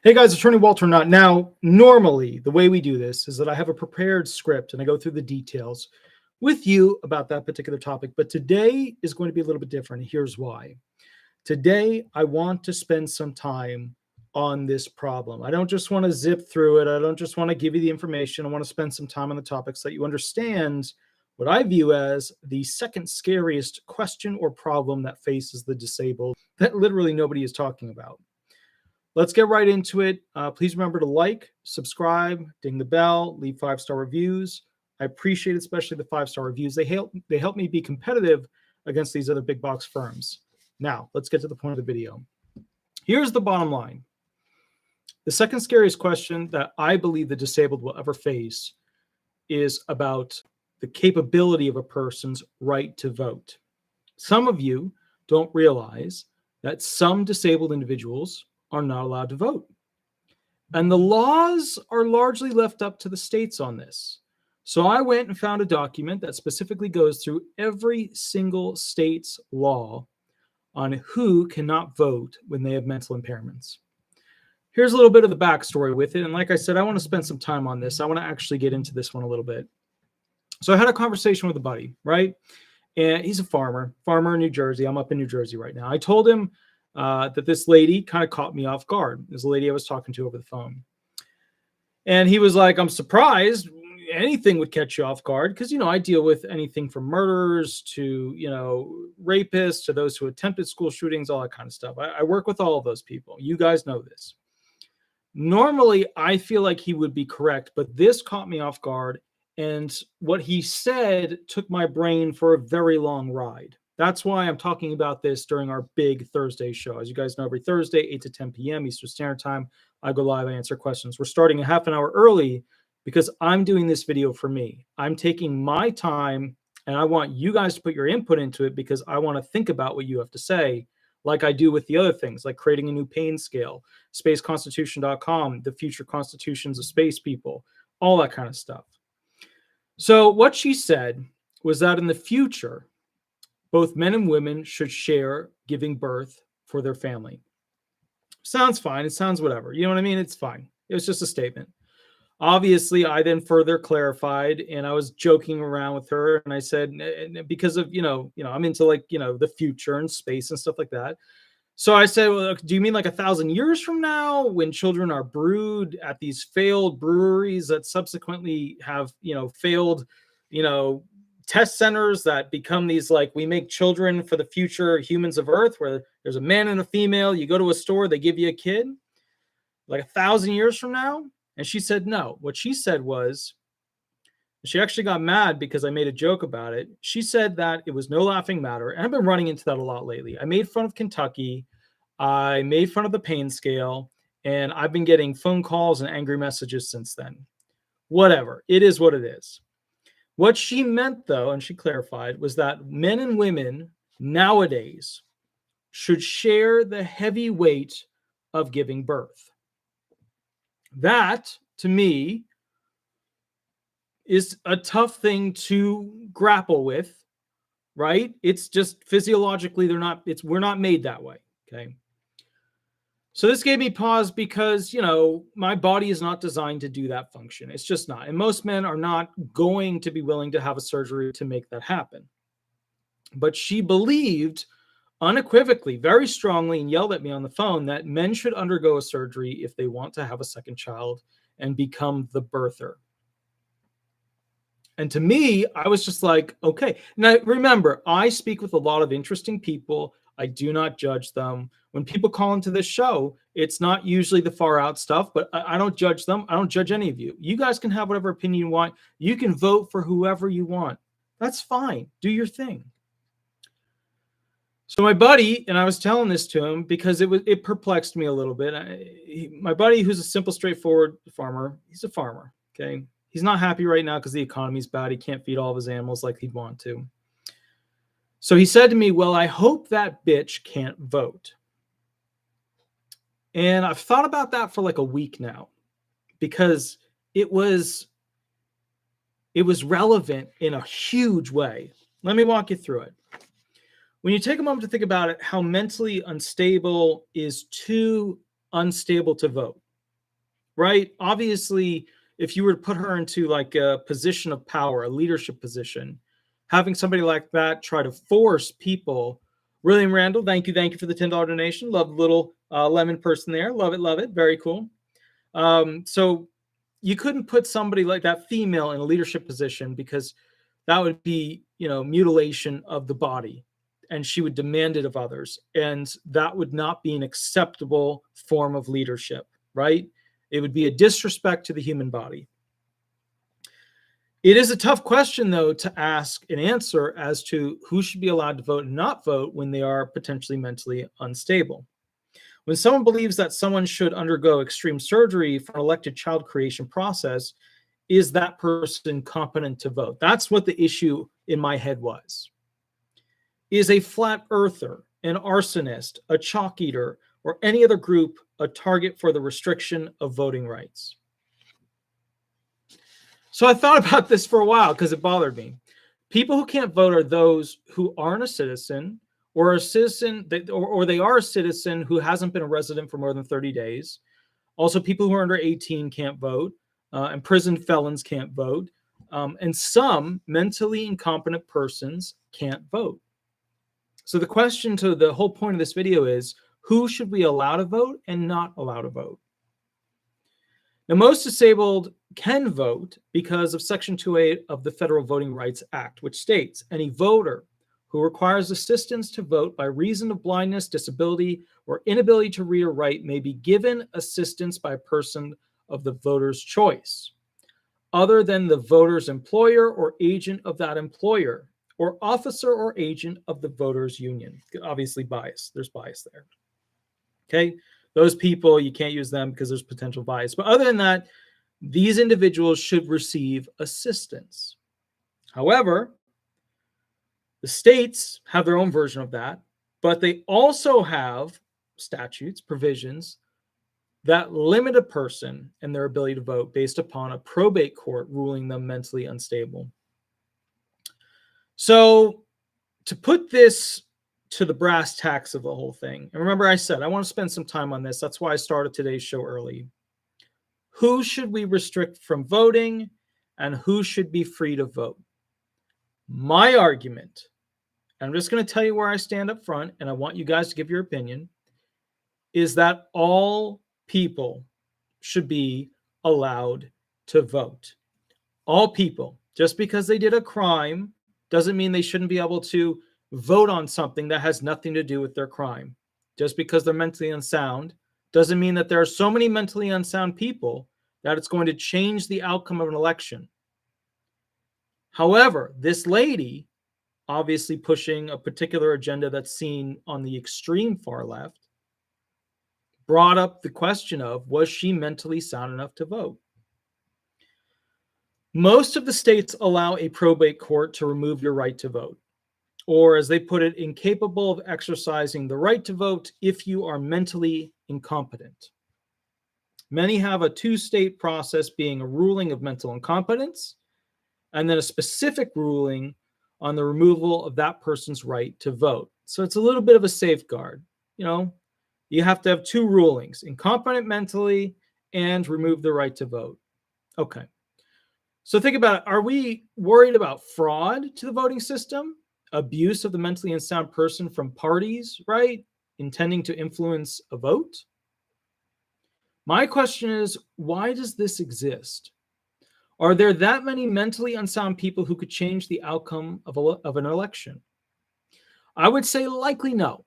Hey guys, Attorney Walter Hnot. Now, normally the way we do this is that I have a prepared script and I go through the details with you about that particular topic. But today is going to be a little bit different. Here's why. Today, I want to spend some time on this problem. I don't just want to zip through it. I don't just want to give you the information. I want to spend some time on the topic so that you understand what I view as the second scariest question or problem that faces the disabled that literally nobody is talking about. Let's get right into it. Please remember to like, subscribe, ding the bell, leave 5-star reviews. I appreciate especially the 5-star reviews. They help me be competitive against these other big box firms. Now, let's get to the point of the video. Here's the bottom line. The second scariest question that I believe the disabled will ever face is about the capability of a person's right to vote. Some of you don't realize that some disabled individuals are not allowed to vote. And the laws are largely left up to the states on this. So I went and found a document that specifically goes through every single state's law on who cannot vote when they have mental impairments. Here's a little bit of the backstory with it. And like I said, I want to spend some time on this. I want to actually get into this one a little bit. So I had a conversation with a buddy, right? And he's a farmer in New Jersey. I'm up in New Jersey right now. I told him that this lady kind of caught me off guard. This lady I was talking to over the phone. And he was like, I'm surprised anything would catch you off guard because, I deal with anything from murderers to, rapists to those who attempted school shootings, all that kind of stuff. I work with all of those people. You guys know this. Normally, I feel like he would be correct, but this caught me off guard. And what he said took my brain for a very long ride. That's why I'm talking about this during our big Thursday show. As you guys know, every Thursday, 8 to 10 p.m. Eastern Standard Time, I go live, I answer questions. We're starting a half an hour early because I'm doing this video for me. I'm taking my time, and I want you guys to put your input into it because I want to think about what you have to say, like I do with the other things, like creating a new pain scale, spaceconstitution.com, the future constitutions of space people, all that kind of stuff. So what she said was that in the future, both men and women should share giving birth for their family. Sounds fine. It sounds whatever. You know what I mean? It's fine. It was just a statement. Obviously, I then further clarified, and I was joking around with her, and I said, because of, I'm into the future and space and stuff like that. So I said, well, do you mean like 1,000 years from now when children are brewed at these failed breweries that subsequently have, failed, test centers that become these, we make children for the future humans of Earth, where there's a man and a female, you go to a store, they give you a kid, like 1,000 years from now? And she said, no. What she said was, she actually got mad because I made a joke about it. She said that it was no laughing matter. And I've been running into that a lot lately. I made fun of Kentucky. I made fun of the pain scale. And I've been getting phone calls and angry messages since then. Whatever. It is what it is. What she meant, though, and she clarified, was that men and women nowadays should share the heavy weight of giving birth. That, to me, is a tough thing to grapple with, right? It's just physiologically, we're not made that way, okay? So this gave me pause because, my body is not designed to do that function. It's just not. And most men are not going to be willing to have a surgery to make that happen. But she believed unequivocally, very strongly, and yelled at me on the phone that men should undergo a surgery if they want to have a second child and become the birther. And to me, I was just like, okay. Now, remember, I speak with a lot of interesting people. I do not judge them. When people call into this show, it's not usually the far out stuff, but I don't judge them. I don't judge any of you. You guys can have whatever opinion you want. You can vote for whoever you want. That's fine. Do your thing. So my buddy, and I was telling this to him because it perplexed me a little bit. My buddy, who's a simple, straightforward farmer, he's a farmer, okay? He's not happy right now because the economy's bad. He can't feed all of his animals like he'd want to. So he said to me, well, I hope that bitch can't vote. And I've thought about that for like a week now because it was relevant in a huge way. Let me walk you through it. When you take a moment to think about it, how mentally unstable is too unstable to vote. right? Obviously, if you were to put her into like a position of power, a leadership position, having somebody like that try to force people. William Randall, thank you for the $10 donation. Love the little lemon person there. Love it. Very cool. So you couldn't put somebody like that female in a leadership position because that would be, mutilation of the body, and she would demand it of others, and that would not be an acceptable form of leadership, right? It would be a disrespect to the human body. It is a tough question, though, to ask and answer as to who should be allowed to vote and not vote when they are potentially mentally unstable. When someone believes that someone should undergo extreme surgery for an elected child creation process, is that person competent to vote? That's what the issue in my head was. Is a flat earther, an arsonist, a chalk eater, or any other group a target for the restriction of voting rights? So I thought about this for a while because it bothered me. People who can't vote are those who aren't a citizen, or a citizen, or they are a citizen who hasn't been a resident for more than 30 days. Also, people who are under 18 can't vote, and prison felons can't vote, and some mentally incompetent persons can't vote. So the question to the whole point of this video is, who should we allow to vote and not allow to vote? Now, most disabled can vote because of Section 208 of the Federal Voting Rights Act, which states any voter who requires assistance to vote by reason of blindness, disability, or inability to read or write may be given assistance by a person of the voter's choice, other than the voter's employer or agent of that employer, or officer or agent of the voters' union. Obviously bias. There's bias there. Okay? Those people, you can't use them because there's potential bias. But other than that, these individuals should receive assistance. However, the states have their own version of that, but they also have statutes, provisions that limit a person and their ability to vote based upon a probate court ruling them mentally unstable. So to put this to the brass tacks of the whole thing, and remember I said I want to spend some time on this. That's why I started today's show early. Who should we restrict from voting and who should be free to vote? My argument, and I'm just going to tell you where I stand up front, and I want you guys to give your opinion, is that all people should be allowed to vote. All people. Just because they did a crime doesn't mean they shouldn't be able to vote on something that has nothing to do with their crime. Just because they're mentally unsound doesn't mean that there are so many mentally unsound people that it's going to change the outcome of an election. However, this lady, obviously pushing a particular agenda that's seen on the extreme far left, brought up the question of, was she mentally sound enough to vote? Most of the states allow a probate court to remove your right to vote, or as they put it, incapable of exercising the right to vote if you are mentally incompetent. Many have a two-state process, being a ruling of mental incompetence and then a specific ruling on the removal of that person's right to vote. So it's a little bit of a safeguard. You have to have two rulings: incompetent mentally and remove the right to vote. Okay. So think about it. Are we worried about fraud to the voting system? Abuse of the mentally unsound person from parties, right? Intending to influence a vote? My question is, why does this exist? Are there that many mentally unsound people who could change the outcome of an election? I would say likely no.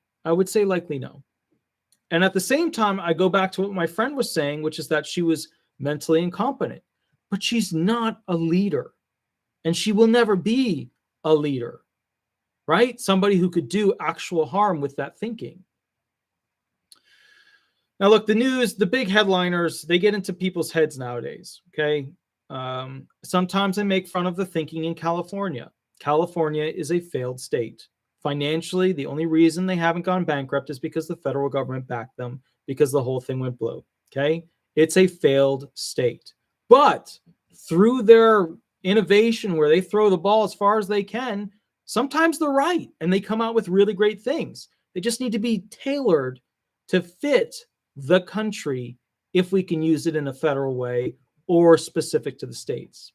And at the same time, I go back to what my friend was saying, which is that she was mentally incompetent. But she's not a leader, and she will never be a leader, right? Somebody who could do actual harm with that thinking. Now, look, the news, the big headliners, they get into people's heads nowadays, okay? Sometimes they make fun of the thinking in California. California is a failed state. Financially, the only reason they haven't gone bankrupt is because the federal government backed them, because the whole thing went blue, okay? It's a failed state. But through their innovation, where they throw the ball as far as they can, sometimes they're right and they come out with really great things. They just need to be tailored to fit the country if we can use it in a federal way or specific to the states.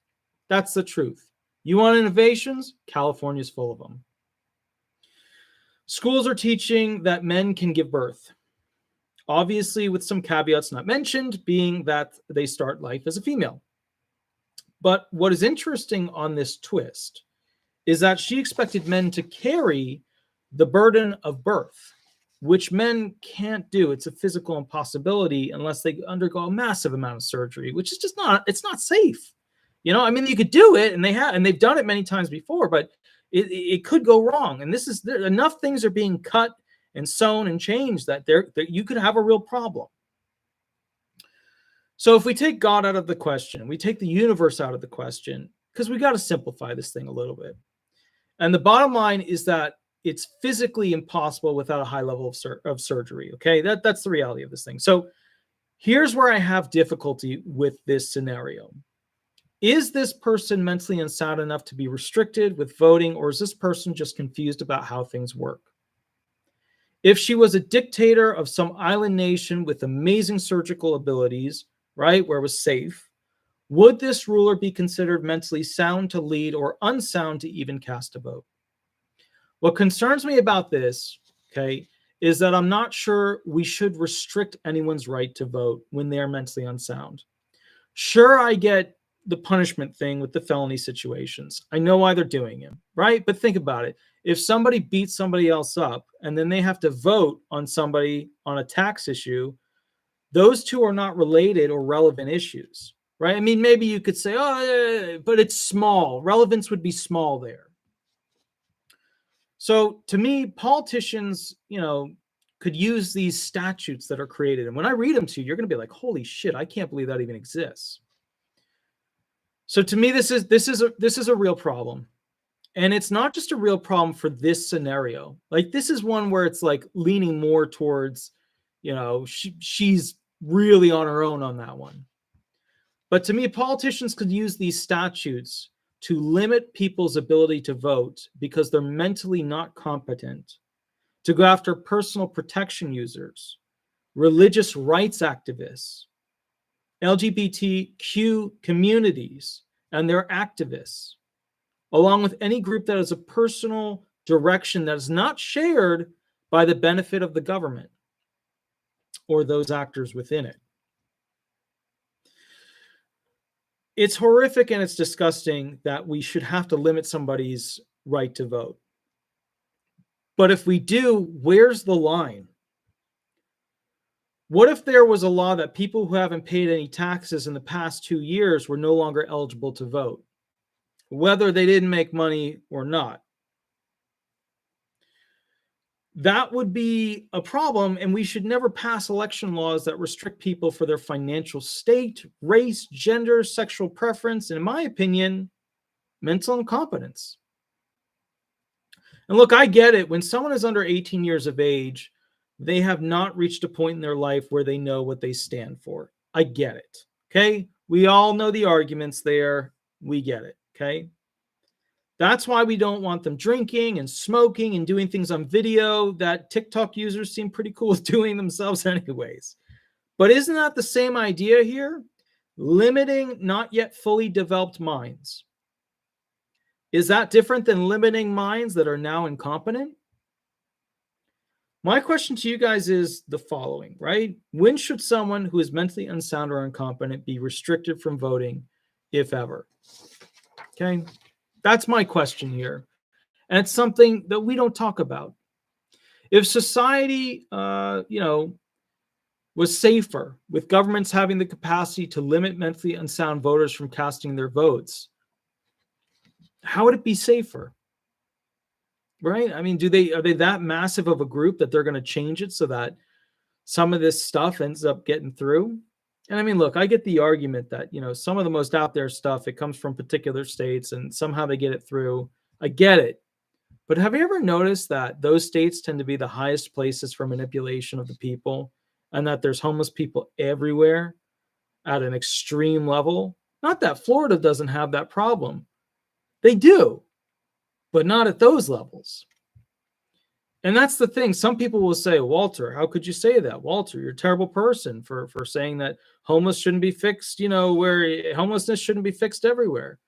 That's the truth. You want innovations? California's full of them. Schools are teaching that men can give birth, obviously with some caveats not mentioned, being that they start life as a female. But what is interesting on this twist is that she expected men to carry the burden of birth, which men can't do. It's a physical impossibility unless they undergo a massive amount of surgery, which is just not, it's not safe. I mean, you could do it, and they've done it many times before, but it could go wrong. And enough things are being cut and sewn and changed that you could have a real problem. So if we take God out of the question, we take the universe out of the question, because we got to simplify this thing a little bit. And the bottom line is that it's physically impossible without a high level of surgery. Okay, that's the reality of this thing. So here's where I have difficulty with this scenario. Is this person mentally unsound enough to be restricted with voting, or is this person just confused about how things work? If she was a dictator of some island nation with amazing surgical abilities, right, where it was safe, would this ruler be considered mentally sound to lead or unsound to even cast a vote? What concerns me about this, okay, is that I'm not sure we should restrict anyone's right to vote when they are mentally unsound. Sure, I get the punishment thing with the felony situations. I know why they're doing it, right? But think about it. If somebody beats somebody else up and then they have to vote on somebody on a tax issue, those two are not related or relevant issues, right? I mean, maybe you could say, oh, but it's small. Relevance would be small there. So to me, politicians, could use these statutes that are created. And when I read them to you, you're going to be like, holy shit, I can't believe that even exists. So to me, this is a real problem. And it's not just a real problem for this scenario. Like, this is one where it's like leaning more towards, she's really on her own on that one. But to me, politicians could use these statutes to limit people's ability to vote because they're mentally not competent, to go after personal protection users, religious rights activists, LGBTQ communities and their activists, along with any group that has a personal direction that is not shared by the benefit of the government or those actors within it. It's horrific and it's disgusting that we should have to limit somebody's right to vote. But if we do, where's the line? What if there was a law that people who haven't paid any taxes in the past 2 years were no longer eligible to vote, whether they didn't make money or not? That would be a problem, and we should never pass election laws that restrict people for their financial state, race, gender, sexual preference, and in my opinion, mental incompetence. And look, I get it. When someone is under 18 years of age, they have not reached a point in their life where they know what they stand for. I get it. Okay. We all know the arguments there. We get it. Okay. That's why we don't want them drinking and smoking and doing things on video that TikTok users seem pretty cool with doing themselves anyways. But isn't that the same idea here? Limiting not yet fully developed minds. Is that different than limiting minds that are now incompetent? My question to you guys is the following, right? When should someone who is mentally unsound or incompetent be restricted from voting, if ever? Okay, that's my question here. And it's something that we don't talk about. If society, was safer with governments having the capacity to limit mentally unsound voters from casting their votes, how would it be safer? Right? I mean, are they that massive of a group that they're going to change it so that some of this stuff ends up getting through? And I mean, look, I get the argument that, some of the most out there stuff, it comes from particular states and somehow they get it through. I get it. But have you ever noticed that those states tend to be the highest places for manipulation of the people, and that there's homeless people everywhere at an extreme level? Not that Florida doesn't have that problem. They do, but not at those levels. And that's the thing. Some people will say, Walter, how could you say that? Walter, you're a terrible person for saying that homeless shouldn't be fixed, where homelessness shouldn't be fixed everywhere.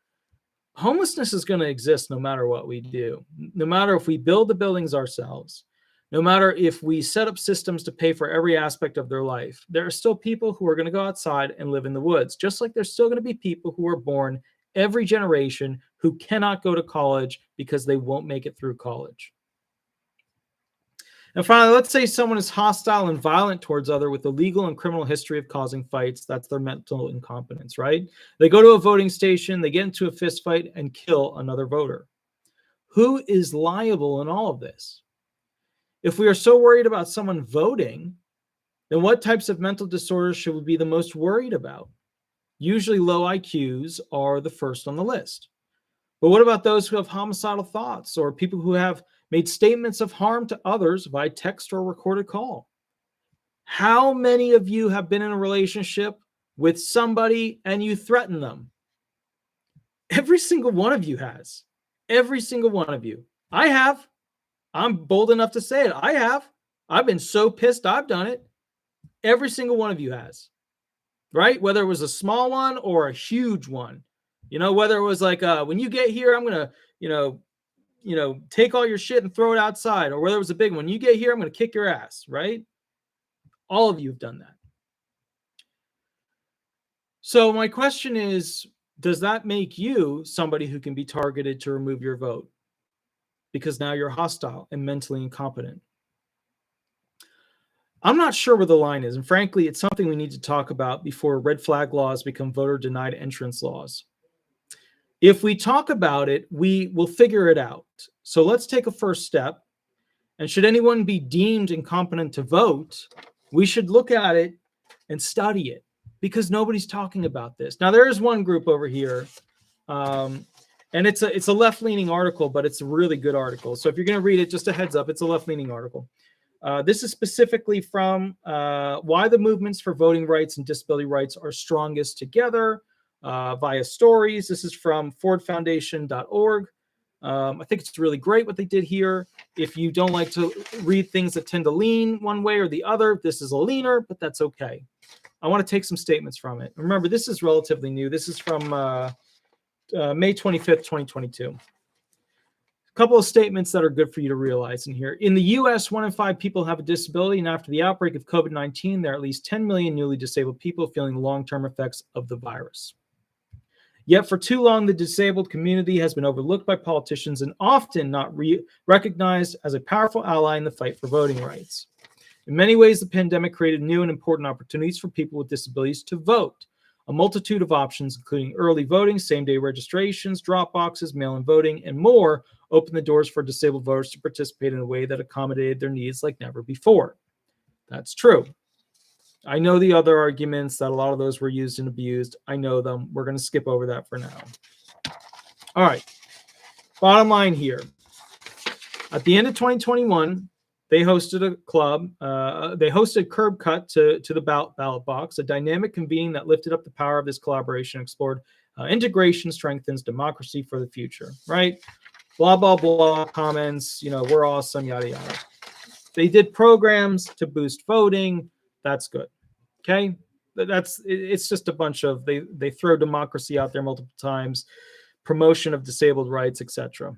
Homelessness is going to exist no matter what we do, no matter if we build the buildings ourselves, no matter if we set up systems to pay for every aspect of their life. There are still people who are going to go outside and live in the woods, just like there's still going to be people who are born every generation who cannot go to college because they won't make it through college. And finally, let's say someone is hostile and violent towards other with a legal and criminal history of causing fights. That's their mental incompetence, right? They go to a voting station, they get into a fist fight and kill another voter. Who is liable in all of this? If we are so worried about someone voting, then what types of mental disorders should we be the most worried about? Usually low IQs are the first on the list. But what about those who have homicidal thoughts or people who have made statements of harm to others by text or recorded call? How many of you have been in a relationship with somebody and you threaten them? Every single one of you has. Every single one of you. I have. I'm bold enough to say it. I have. I've been so pissed I've done it. Every single one of you has. Right? Whether it was a small one or a huge one. Whether it was like, when you get here, I'm going to, take all your shit and throw it outside, or whether it was a big one. You get here, I'm going to kick your ass, right? All of you have done that. So my question is, does that make you somebody who can be targeted to remove your vote? Because now you're hostile and mentally incompetent. I'm not sure where the line is. And frankly, it's something we need to talk about before red flag laws become voter denied entrance laws. If we talk about it, we will figure it out. So let's take a first step. And should anyone be deemed incompetent to vote, we should look at it and study it because nobody's talking about this. Now, there is one group over here, and it's a left-leaning article, but it's a really good article. So if you're going to read it, just a heads up, it's a left-leaning article. This is specifically from Why the Movements for Voting Rights and Disability Rights Are Strongest Together, via stories. This is from fordfoundation.org. I think it's really great what they did here. If you don't like to read things that tend to lean one way or the other, this is a leaner, but that's okay. I want to take some statements from it. Remember, this is relatively new. This is from May 25th, 2022. A couple of statements that are good for you to realize in here. In the U.S., 1 in 5 people have a disability, and after the outbreak of COVID-19, there are at least 10 million newly disabled people feeling the long-term effects of the virus. Yet for too long, the disabled community has been overlooked by politicians and often not recognized as a powerful ally in the fight for voting rights. In many ways, the pandemic created new and important opportunities for people with disabilities to vote. A multitude of options, including early voting, same-day registrations, drop boxes, mail-in voting, and more, opened the doors for disabled voters to participate in a way that accommodated their needs like never before. That's true. I know the other arguments that a lot of those were used and abused. I know them. We're going to skip over that for now. All right. Bottom line here. At the end of 2021, they hosted a club. They hosted Curb Cut to the ballot box, a dynamic convening that lifted up the power of this collaboration and explored integration strengthens democracy for the future, right? Blah, blah, blah, comments, we're awesome, yada, yada. They did programs to boost voting. That's good. Okay. It's just a bunch of, they throw democracy out there multiple times, promotion of disabled rights, etc.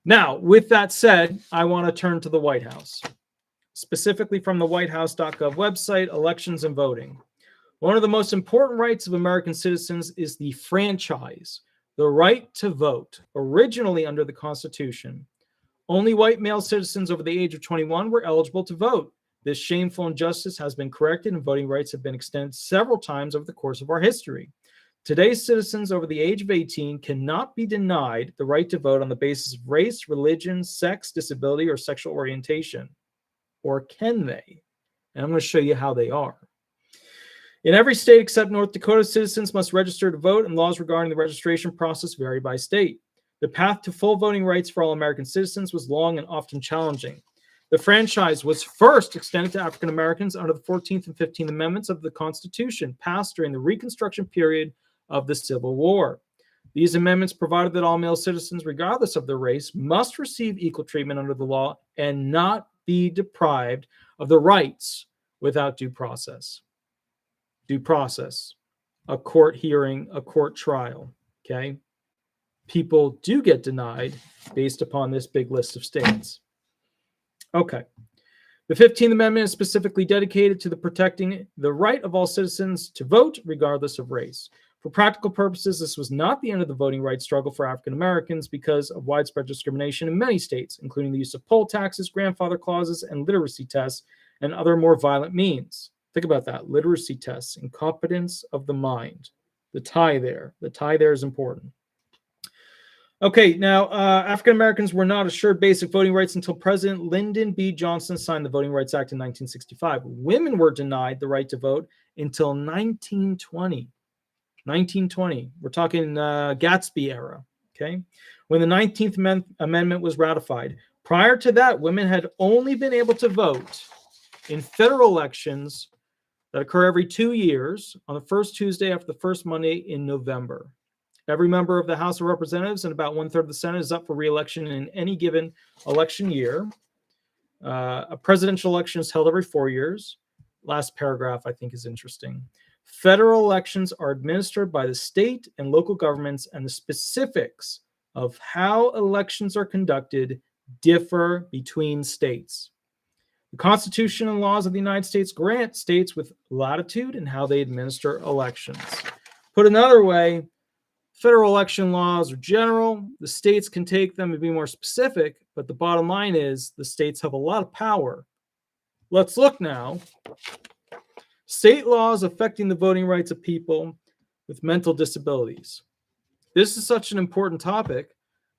Now, with that said, I want to turn to the White House, specifically from the whitehouse.gov website, elections and voting. One of the most important rights of American citizens is the franchise, the right to vote, originally under the Constitution. Only white male citizens over the age of 21 were eligible to vote. This shameful injustice has been corrected and voting rights have been extended several times over the course of our history. Today's citizens over the age of 18 cannot be denied the right to vote on the basis of race, religion, sex, disability, or sexual orientation. Or can they? And I'm going to show you how they are. In every state except North Dakota, citizens must register to vote, and laws regarding the registration process vary by state. The path to full voting rights for all American citizens was long and often challenging. The franchise was first extended to African Americans under the 14th and 15th Amendments of the Constitution, passed during the Reconstruction period of the Civil War. These amendments provided that all male citizens, regardless of their race, must receive equal treatment under the law and not be deprived of the rights without due process. Due process, a court hearing, a court trial, okay? People do get denied based upon this big list of states. Okay. The 15th Amendment is specifically dedicated to the protecting the right of all citizens to vote regardless of race. For practical purposes, this was not the end of the voting rights struggle for African Americans because of widespread discrimination in many states, including the use of poll taxes, grandfather clauses, and literacy tests, and other more violent means. Think about that. Literacy tests, incompetence of the mind. The tie there is important. Okay, now African Americans were not assured basic voting rights until President Lyndon B. Johnson signed the Voting Rights Act in 1965. Women were denied the right to vote until 1920. 1920. We're talking Gatsby era, okay? When the 19th Amendment was ratified. Prior to that, women had only been able to vote in federal elections that occur every 2 years on the first Tuesday after the first Monday in November. Every member of the House of Representatives and about 1/3 of the Senate is up for re-election in any given election year. A presidential election is held every 4 years. Last paragraph, I think, is interesting. Federal elections are administered by the state and local governments, and the specifics of how elections are conducted differ between states. The Constitution and laws of the United States grant states with latitude in how they administer elections. Put another way, federal election laws are general. The states can take them and be more specific, but the bottom line is the states have a lot of power. Let's look now. State laws affecting the voting rights of people with mental disabilities. This is such an important topic.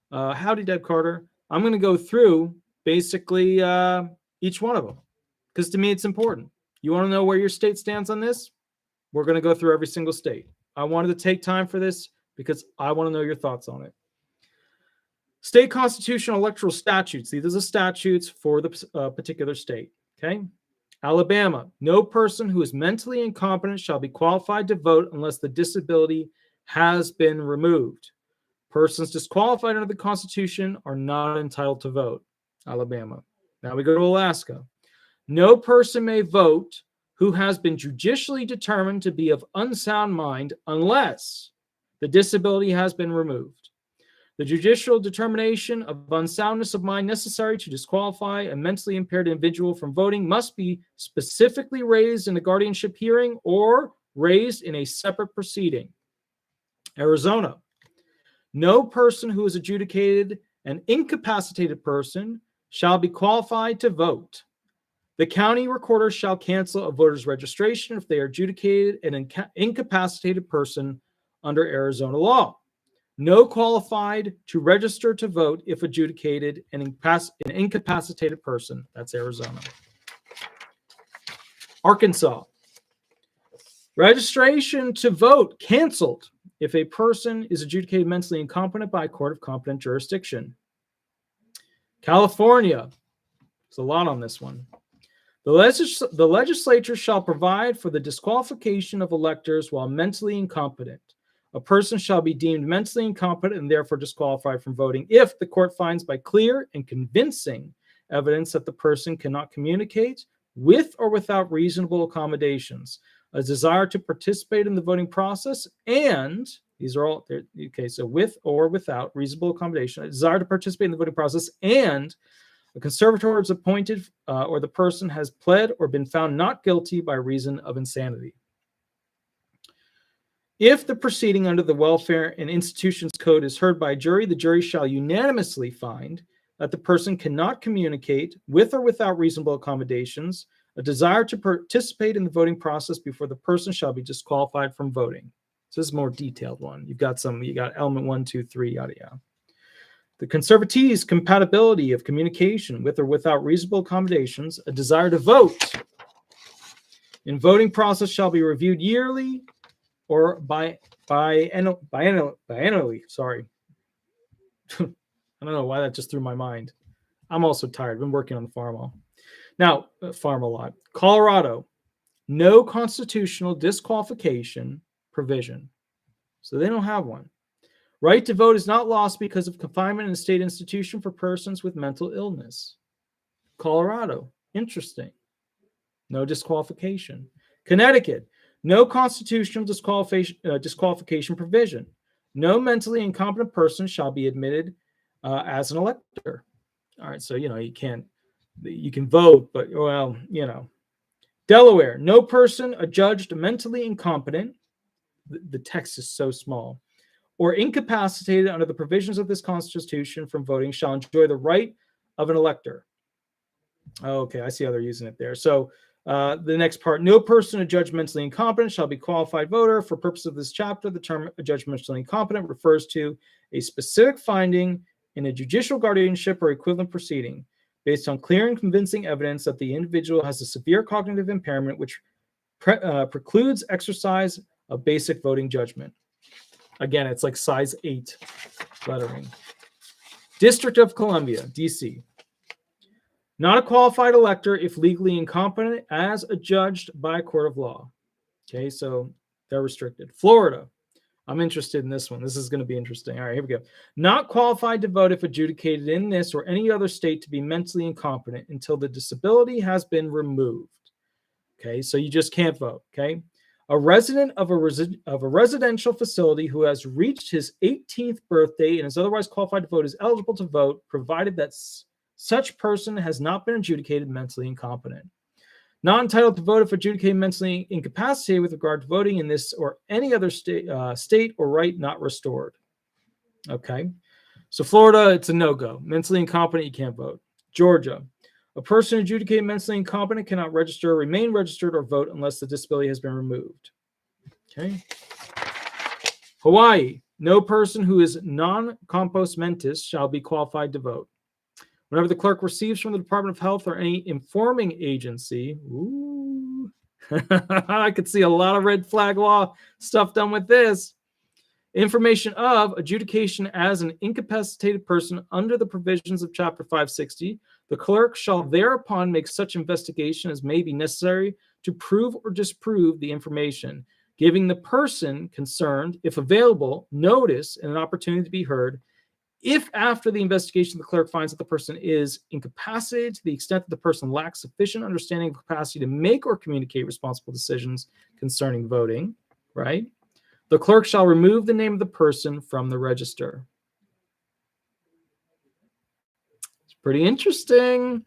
Howdy, Deb Carter. I'm going to go through basically each one of them because to me it's important. You want to know where your state stands on this? We're going to go through every single state. I wanted to take time for this because I want to know your thoughts on it. State constitutional electoral statutes. These are the statutes for the particular state. Okay. Alabama, no person who is mentally incompetent shall be qualified to vote unless the disability has been removed. Persons disqualified under the Constitution are not entitled to vote. Alabama. Now we go to Alaska. No person may vote who has been judicially determined to be of unsound mind unless the disability has been removed. The judicial determination of unsoundness of mind necessary to disqualify a mentally impaired individual from voting must be specifically raised in a guardianship hearing or raised in a separate proceeding. Arizona. No person who is adjudicated an incapacitated person shall be qualified to vote. The county recorder shall cancel a voter's registration if they are adjudicated an incapacitated person under Arizona law. No qualified to register to vote if adjudicated an incapacitated person. That's Arizona. Arkansas. Registration to vote canceled if a person is adjudicated mentally incompetent by a court of competent jurisdiction. California. There's a lot on this one. The legislature shall provide for the disqualification of electors while mentally incompetent. A person shall be deemed mentally incompetent and therefore disqualified from voting if the court finds by clear and convincing evidence that the person cannot communicate with or without reasonable accommodations, a desire to participate in the voting process, and these are all, okay, so with or without reasonable accommodation, a desire to participate in the voting process, and a conservator is appointed or the person has pled or been found not guilty by reason of insanity. If the proceeding under the Welfare and Institutions Code is heard by a jury, the jury shall unanimously find that the person cannot communicate with or without reasonable accommodations, a desire to participate in the voting process before the person shall be disqualified from voting. So this is a more detailed one. You got element 1, 2, 3, yada, yada. The conservatee's compatibility of communication with or without reasonable accommodations, a desire to vote in voting process shall be reviewed yearly or biennially. Sorry. I don't know why that just threw my mind. I'm also tired. I've been working on the farm all. Now, farm a lot. Colorado, no constitutional disqualification provision. So they don't have one. Right to vote is not lost because of confinement in a state institution for persons with mental illness. Colorado, interesting. No disqualification. Connecticut, no constitutional disqualification provision. No mentally incompetent person shall be admitted as an elector. All right, so you can vote, but Delaware, no person adjudged mentally incompetent. The text is so small, or incapacitated under the provisions of this Constitution from voting shall enjoy the right of an elector. Okay, I see how they're using it there. So the next part, no person adjudged mentally incompetent shall be qualified voter. For purpose of this chapter, the term adjudged mentally incompetent refers to a specific finding in a judicial guardianship or equivalent proceeding based on clear and convincing evidence that the individual has a severe cognitive impairment which precludes exercise of basic voting judgment. Again, it's like size 8 lettering. District of Columbia, DC. Not a qualified elector if legally incompetent as adjudged by a court of law. Okay, so they're restricted. Florida. I'm interested in this one. This is going to be interesting. All right, here we go. Not qualified to vote if adjudicated in this or any other state to be mentally incompetent until the disability has been removed. Okay, so you just can't vote. Okay. A resident of a residential facility who has reached his 18th birthday and is otherwise qualified to vote is eligible to vote, provided that such person has not been adjudicated mentally incompetent. Not entitled to vote if adjudicated mentally incapacitated with regard to voting in this or any other state or right not restored. Okay. So Florida, it's a no-go. Mentally incompetent, you can't vote. Georgia. A person adjudicated mentally incompetent cannot register, remain registered, or vote unless the disability has been removed. Okay. Hawaii. No person who is non-compos mentis shall be qualified to vote. Whenever the clerk receives from the Department of Health or any informing agency, I could see a lot of red flag law stuff done with this. Information of adjudication as an incapacitated person under the provisions of Chapter 560, the clerk shall thereupon make such investigation as may be necessary to prove or disprove the information, giving the person concerned, if available, notice and an opportunity to be heard. If after the investigation the clerk finds that the person is incapacitated to the extent that the person lacks sufficient understanding of capacity to make or communicate responsible decisions concerning voting, right? The clerk shall remove the name of the person from the register. It's pretty interesting.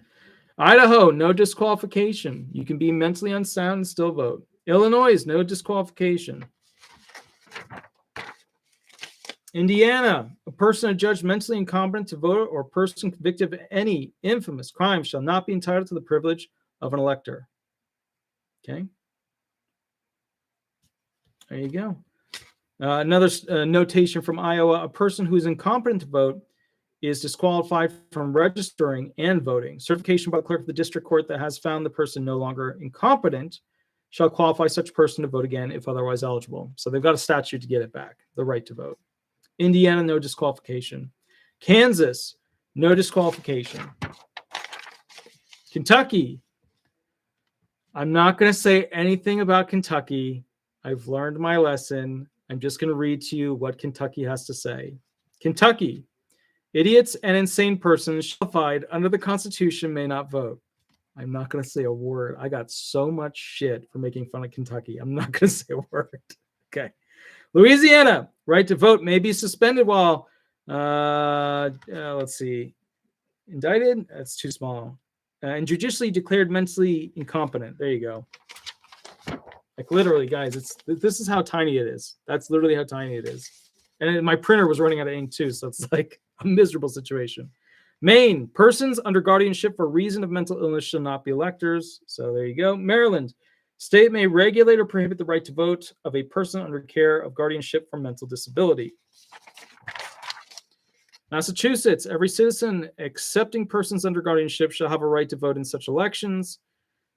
Idaho, no disqualification. You can be mentally unsound and still vote. Illinois, no disqualification. Indiana, a person adjudged mentally incompetent to vote or a person convicted of any infamous crime shall not be entitled to the privilege of an elector. Okay. There you go. Another notation from Iowa, a person who is incompetent to vote is disqualified from registering and voting. Certification by the clerk of the district court that has found the person no longer incompetent shall qualify such person to vote again if otherwise eligible. So they've got a statute to get it back, the right to vote. Indiana, no disqualification. Kansas, no disqualification. Kentucky, I'm not going to say anything about Kentucky. I've learned my lesson. I'm just going to read to you what Kentucky has to say. Kentucky, idiots and insane persons qualified under the Constitution may not vote. I'm not going to say a word. I got so much shit for making fun of Kentucky. I'm not going to say a word. Okay. Louisiana, right to vote may be suspended while, let's see, indicted? That's too small. And judicially declared mentally incompetent. There you go. Like literally, guys, this is how tiny it is. That's literally how tiny it is. And my printer was running out of ink too, so it's like a miserable situation. Maine, persons under guardianship for reason of mental illness shall not be electors. So there you go. Maryland, state may regulate or prohibit the right to vote of a person under care of guardianship for mental disability. Massachusetts, every citizen accepting persons under guardianship shall have a right to vote in such elections.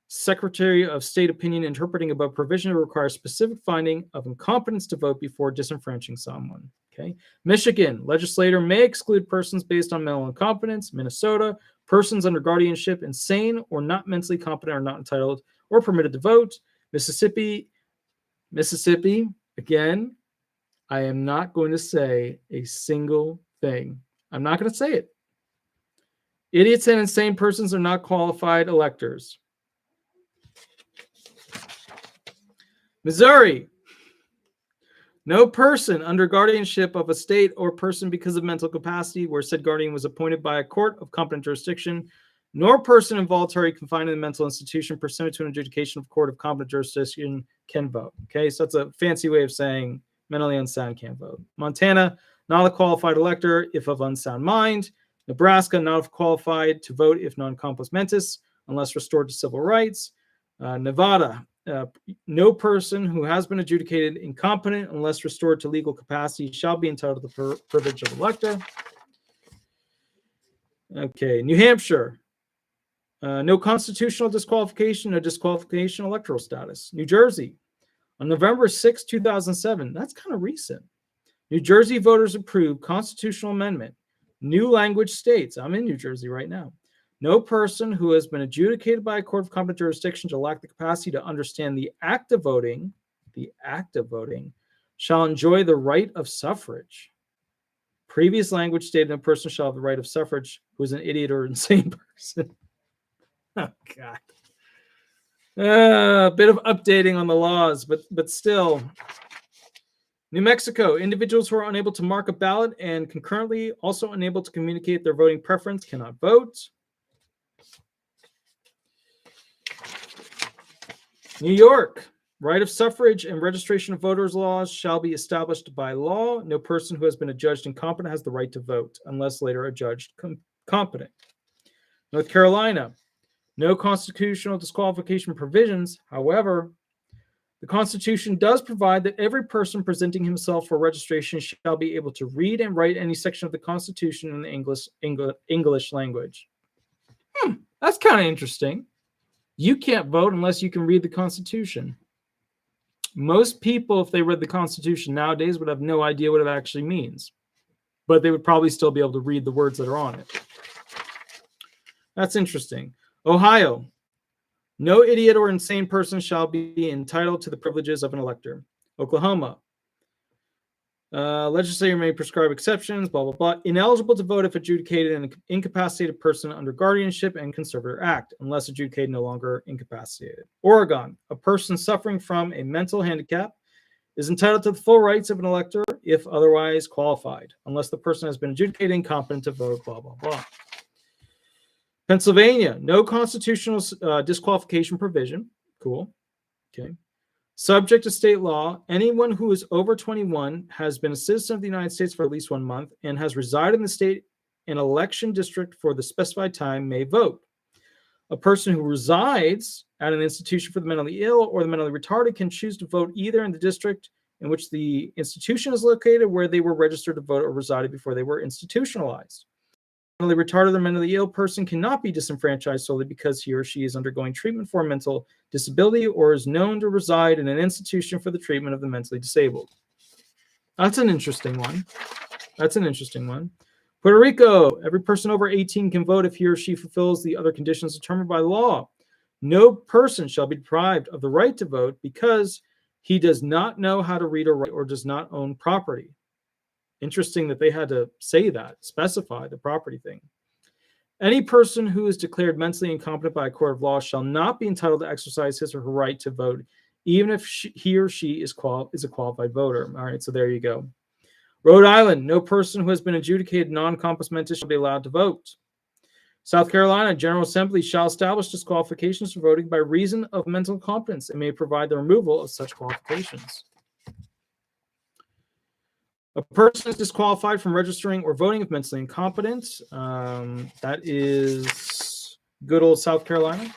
Secretary of State opinion interpreting above provision requires specific finding of incompetence to vote before disenfranchising someone. Okay. Michigan, legislator may exclude persons based on mental incompetence. Minnesota, persons under guardianship, insane or not mentally competent are not entitled or permitted to vote. Mississippi, again, I am not going to say a single thing. I'm not going to say it. Idiots and insane persons are not qualified electors. Missouri. No person under guardianship of a state or person because of mental capacity where said guardian was appointed by a court of competent jurisdiction, nor person involuntarily confined in a mental institution pursuant to an adjudication of court of competent jurisdiction can vote. Okay, so that's a fancy way of saying mentally unsound can't vote. Montana, not a qualified elector if of unsound mind. Nebraska, not qualified to vote if non compos mentis, unless restored to civil rights. Nevada, no person who has been adjudicated incompetent unless restored to legal capacity shall be entitled to the privilege of elector. Okay, New Hampshire, no constitutional disqualification, no disqualification electoral status. New Jersey, on November 6, 2007, that's kind of recent. New Jersey voters approved constitutional amendment. New language states, I'm in New Jersey right now. No person who has been adjudicated by a court of competent jurisdiction to lack the capacity to understand the act of voting, shall enjoy the right of suffrage. Previous language stated no person shall have the right of suffrage who is an idiot or insane person. Oh, God. A bit of updating on the laws, but still. New Mexico, individuals who are unable to mark a ballot and concurrently also unable to communicate their voting preference cannot vote. New York, right of suffrage and registration of voters laws shall be established by law. No person who has been adjudged incompetent has the right to vote unless later adjudged competent. North Carolina, no constitutional disqualification provisions. However, the Constitution does provide that every person presenting himself for registration shall be able to read and write any section of the Constitution in the English language. That's kind of interesting. You can't vote unless you can read the Constitution. Most people, if they read the Constitution nowadays, would have no idea what it actually means. But they would probably still be able to read the words that are on it. That's interesting. Ohio. No idiot or insane person shall be entitled to the privileges of an elector. Oklahoma. Legislature may prescribe exceptions, blah, blah, blah. Ineligible to vote if adjudicated an incapacitated person under guardianship and conservator act, unless adjudicated no longer incapacitated. Oregon. A person suffering from a mental handicap is entitled to the full rights of an elector if otherwise qualified, unless the person has been adjudicated incompetent to vote, blah, blah, blah. Pennsylvania, no constitutional disqualification provision. Cool. Okay. Subject to state law, anyone who is over 21 has been a citizen of the United States for at least 1 month and has resided in the state and election district for the specified time may vote. A person who resides at an institution for the mentally ill or the mentally retarded can choose to vote either in the district in which the institution is located, where they were registered to vote or resided before they were institutionalized. Mentally retarded or mentally ill person cannot be disenfranchised solely because he or she is undergoing treatment for a mental disability or is known to reside in an institution for the treatment of the mentally disabled. That's an interesting one. Puerto Rico, every person over 18 can vote if he or she fulfills the other conditions determined by law. No person shall be deprived of the right to vote because he does not know how to read or write or does not own property. Interesting that they had to say that, specify the property thing. Any person who is declared mentally incompetent by a court of law shall not be entitled to exercise his or her right to vote, even if he or she is a qualified voter. All right, so there you go. Rhode Island, no person who has been adjudicated non-compos mentis shall be allowed to vote. South Carolina, General Assembly shall establish disqualifications for voting by reason of mental incompetence and may provide the removal of such qualifications. A person is disqualified from registering or voting if mentally incompetent. That is good old South Carolina.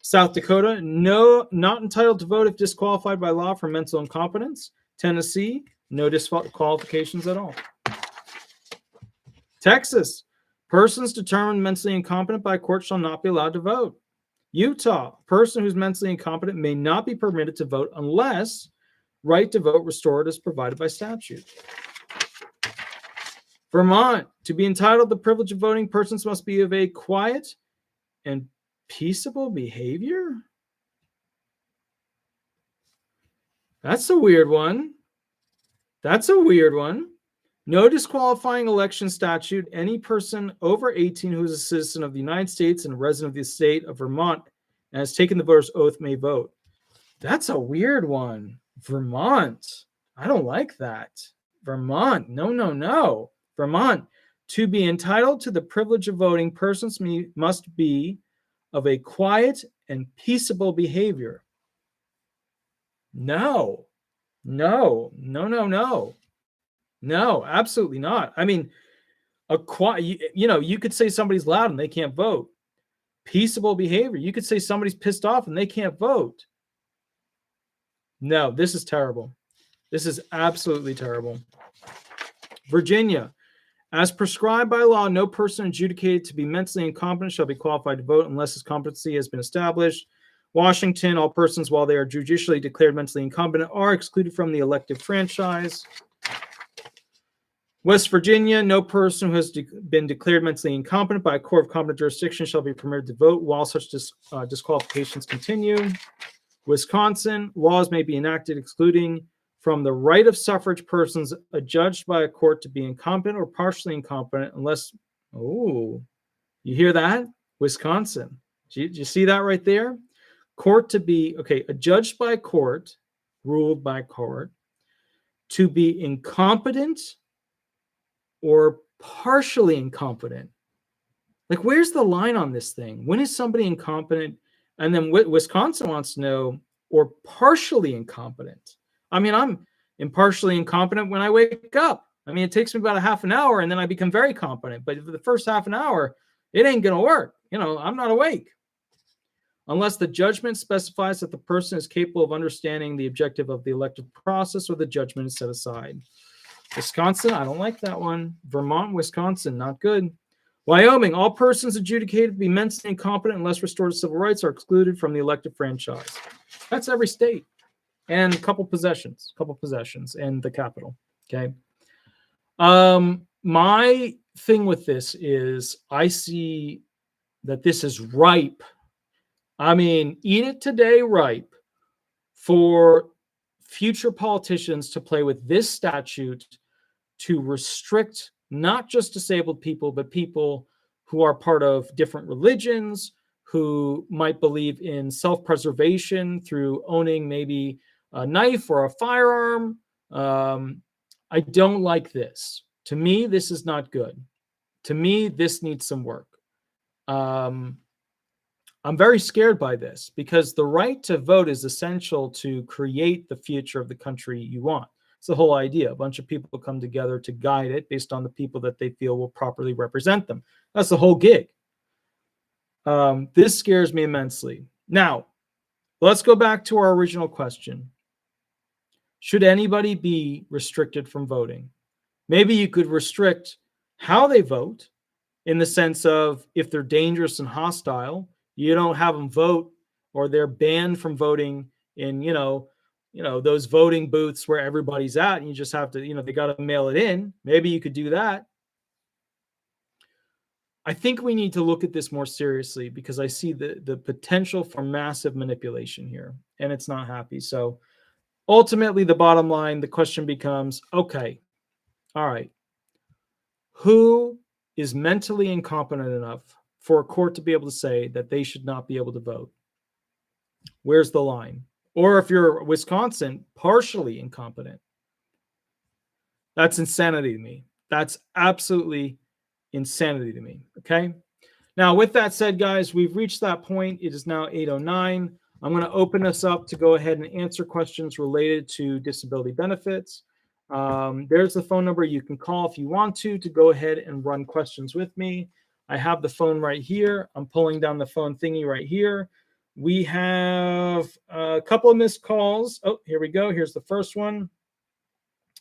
South Dakota, not entitled to vote if disqualified by law for mental incompetence. Tennessee, no disqualifications at all. Texas, persons determined mentally incompetent by court shall not be allowed to vote. Utah, a person who's mentally incompetent may not be permitted to vote unless right to vote restored as provided by statute. Vermont, to be entitled to the privilege of voting, persons must be of a quiet and peaceable behavior. That's a weird one. That's a weird one. No disqualifying election statute. Any person over 18 who is a citizen of the United States and a resident of the state of Vermont and has taken the voter's oath may vote. That's a weird one. Vermont. I don't like that. Vermont. No, no, no. Vermont. To be entitled to the privilege of voting, persons must be of a quiet and peaceable behavior. No, no, no, no, no. No, absolutely not. I mean, you could say somebody's loud and they can't vote. Peaceable behavior. You could say somebody's pissed off and they can't vote. No, this is terrible. This is absolutely terrible. Virginia. As prescribed by law, no person adjudicated to be mentally incompetent shall be qualified to vote unless his competency has been established. Washington, all persons, while they are judicially declared mentally incompetent, are excluded from the elective franchise. West Virginia, no person who has been declared mentally incompetent by a court of competent jurisdiction shall be permitted to vote while such disqualifications continue. Wisconsin, laws may be enacted excluding from the right of suffrage persons adjudged by a court to be incompetent or partially incompetent unless, you hear that? Wisconsin. Do you see that right there? Court to be, adjudged by court, ruled by court, to be incompetent or partially incompetent. Like, where's the line on this thing? When is somebody incompetent? And then Wisconsin wants to know, or partially incompetent. I mean, I'm impartially incompetent when I wake up. I mean, it takes me about a half an hour and then I become very competent. But for the first half an hour, it ain't going to work. I'm not awake. Unless the judgment specifies that the person is capable of understanding the objective of the elective process or the judgment is set aside. Wisconsin, I don't like that one. Vermont, Wisconsin, not good. Wyoming, all persons adjudicated to be mentally incompetent unless restored to civil rights are excluded from the elective franchise. That's every state. And a couple possessions and the capital. Okay. My thing with this is I see that this is ripe. I mean, eat it today ripe for future politicians to play with this statute to restrict not just disabled people, but people who are part of different religions, who might believe in self-preservation through owning maybe a knife or a firearm. I don't like this. To me, this is not good. To me, this needs some work. I'm very scared by this because the right to vote is essential to create the future of the country you want. It's the whole idea. A bunch of people come together to guide it based on the people that they feel will properly represent them. That's the whole gig. This scares me immensely. Now, let's go back to our original question. Should anybody be restricted from voting? Maybe you could restrict how they vote in the sense of if they're dangerous and hostile, you don't have them vote, or they're banned from voting in, those voting booths where everybody's at, and you just have to, they got to mail it in. Maybe you could do that. I think we need to look at this more seriously because I see the potential for massive manipulation here, and it's not happy. So ultimately, the bottom line, the question becomes, okay, all right, who is mentally incompetent enough for a court to be able to say that they should not be able to vote? Where's the line? Or if you're Wisconsin, partially incompetent. That's insanity to me. That's absolutely insanity to me. Okay. Now, with that said, guys, we've reached that point. It is now 8:09. I'm going to open this up to go ahead and answer questions related to disability benefits. There's the phone number you can call if you want to go ahead and run questions with me. I have the phone right here. I'm pulling down the phone thingy right here. We have a couple of missed calls. Oh, here we go. Here's the first one.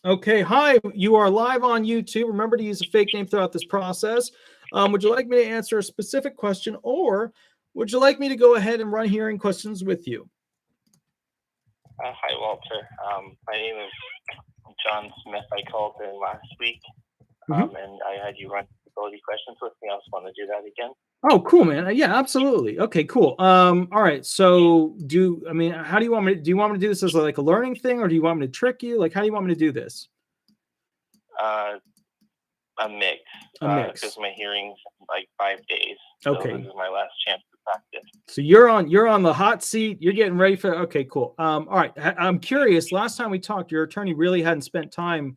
Okay. Hi, you are live on YouTube. Remember to use a fake name throughout this process. Would you like me to answer a specific question, or would you like me to go ahead and run hearing questions with you? Hi, Walter. My name is John Smith. I called in last week, and I had you run disability questions with me. I just want to do that again. Oh, cool, man. Yeah, absolutely. Okay, cool. All right. So how do you want me to do? You want me to do this as like a learning thing, or do you want me to trick you? Like, how do you want me to do this? A mix. A mix. Because my hearing's like 5 days. Okay. So this is my last chance to practice. So you're on the hot seat. You're getting ready for. Okay, cool. All right. I'm curious. Last time we talked, your attorney really hadn't spent time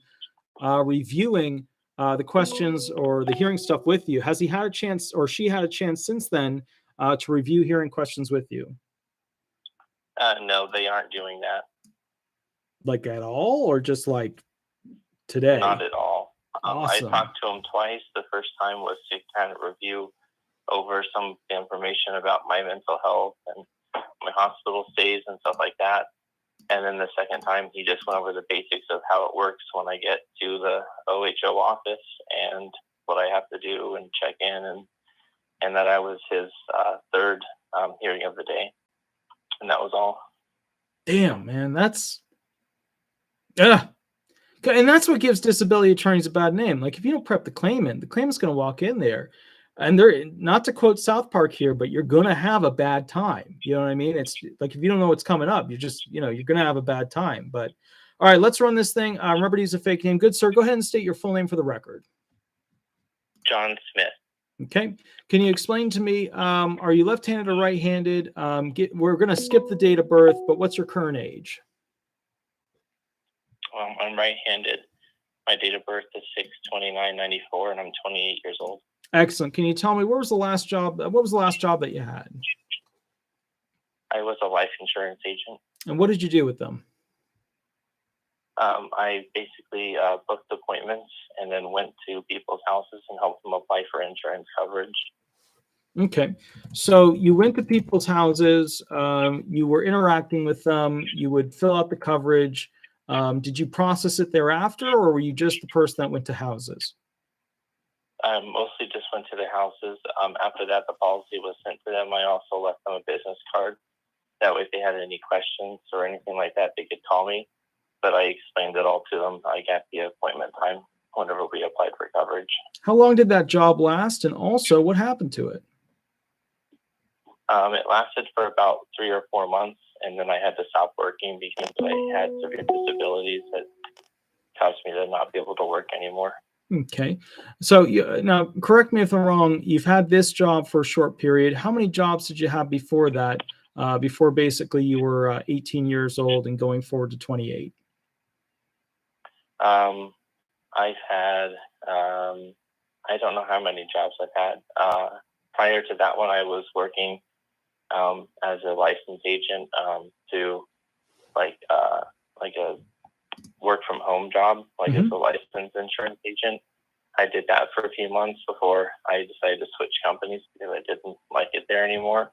reviewing the questions or the hearing stuff with you. Has he had a chance, or she had a chance since then to review hearing questions with you? No, they aren't doing that. Like at all, or just like today? Not at all. Awesome. I talked to him twice. The first time was to kind of review over some information about my mental health and my hospital stays and stuff like that. And then the second time, he just went over the basics of how it works when I get to the OHO office and what I have to do and check in, and that I was his third hearing of the day. And that was all. Damn, man. That's... And that's what gives disability attorneys a bad name. Like, if you don't prep the claimant's going to walk in there, and they're, not to quote South Park here, but you're going to have a bad time. You know what I mean? It's like, if you don't know what's coming up, you're just, you're going to have a bad time. But all right, let's run this thing. Remember to use a fake name. Good sir, go ahead and state your full name for the record. John Smith. Okay. Can you explain to me, are you left-handed or right-handed? We're going to skip the date of birth, but what's your current age? I'm right-handed. My date of birth is 6/29/94, and I'm 28 years old. Excellent. Can you tell me, what was the last job that you had? I was a life insurance agent. And what did you do with them? I basically booked appointments and then went to people's houses and helped them apply for insurance coverage. Okay. So you went to people's houses, you were interacting with them, you would fill out the coverage. Did you process it thereafter, or were you just the person that went to houses? Mostly just went to the houses. After that, the policy was sent to them. I also left them a business card. That way, if they had any questions or anything like that, they could call me. But I explained it all to them. I got the appointment time whenever we applied for coverage. How long did that job last? And also, what happened to it? It lasted for about 3 or 4 months, and then I had to stop working because I had severe disabilities that caused me to not be able to work anymore. Okay. So now, correct me if I'm wrong, you've had this job for a short period. How many jobs did you have before that, before basically you were 18 years old and going forward to 28? I've had, I don't know how many jobs I've had. Prior to that one, I was working as a licensed agent to like a work from home job, like as a licensed insurance agent. I did that for a few months before I decided to switch companies because I didn't like it there anymore.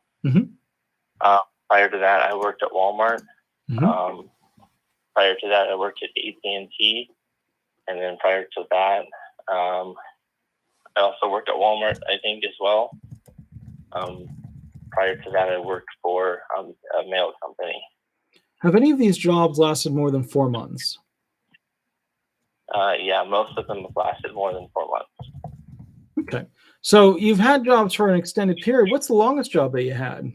Prior to that, I worked at Walmart. Prior to that, I worked at AT&T. And then prior to that, I also worked at Walmart, I think, as well. Prior to that, I worked for a mail company. Have any of these jobs lasted more than 4 months? Yeah, most of them have lasted more than 4 months. Okay. So you've had jobs for an extended period. What's the longest job that you had?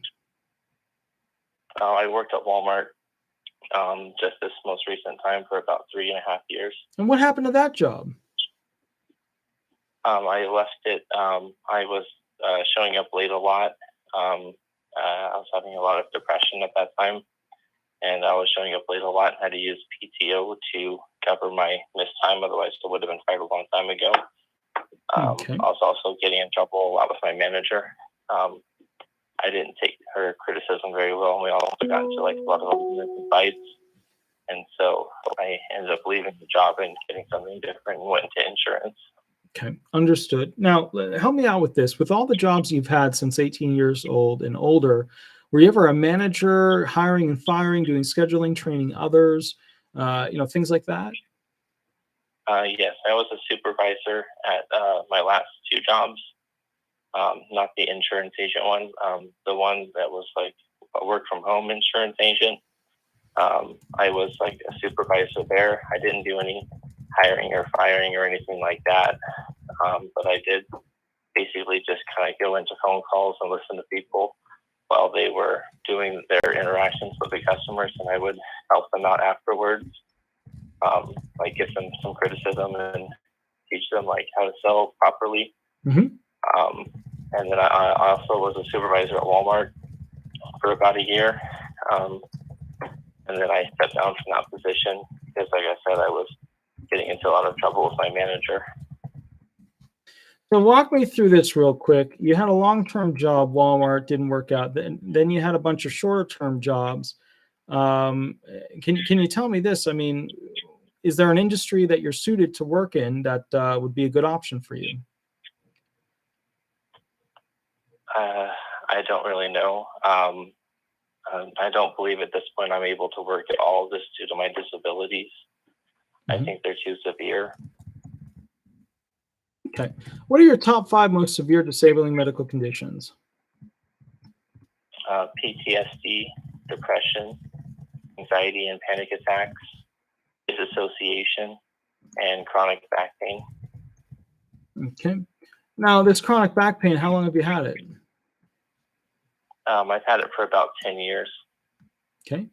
I worked at Walmart just this most recent time for about 3.5 years. And what happened to that job? I left it. I was showing up late a lot. I was having a lot of depression at that time, and I was showing up late a lot and had to use PTO to cover my missed time. Otherwise, I would have been fired a long time ago. Okay. I was also getting in trouble a lot with my manager. I didn't take her criticism very well, and we also got into like a lot of fights. And so I ended up leaving the job and getting something different and went into insurance. Okay, understood. Now, help me out with this. With all the jobs you've had since 18 years old and older, were you ever a manager, hiring and firing, doing scheduling, training others, things like that? Yes, I was a supervisor at my last 2 jobs. Not the insurance agent one, the one that was like a work from home insurance agent. I was like a supervisor there. I didn't do any hiring or firing or anything like that. But I did basically just kind of go into phone calls and listen to people while they were doing their interactions with the customers, and I would help them out afterwards, like give them some criticism and teach them like how to sell properly. Mm-hmm. And then I also was a supervisor at Walmart for about a year. And then I stepped down from that position because, like I said, I was getting into a lot of trouble with my manager. So walk me through this real quick. You had a long-term job, Walmart, didn't work out. Then you had a bunch of shorter-term jobs. Can you tell me this? I mean, is there an industry that you're suited to work in that would be a good option for you? I don't really know. I don't believe at this point I'm able to work at all just due to my disabilities. Mm-hmm. I think they're too severe. Okay. What are your top 5 most severe disabling medical conditions? PTSD, depression, anxiety and panic attacks, disassociation, and chronic back pain. Okay. Now, this chronic back pain, how long have you had it? I've had it for about 10 years. Okay.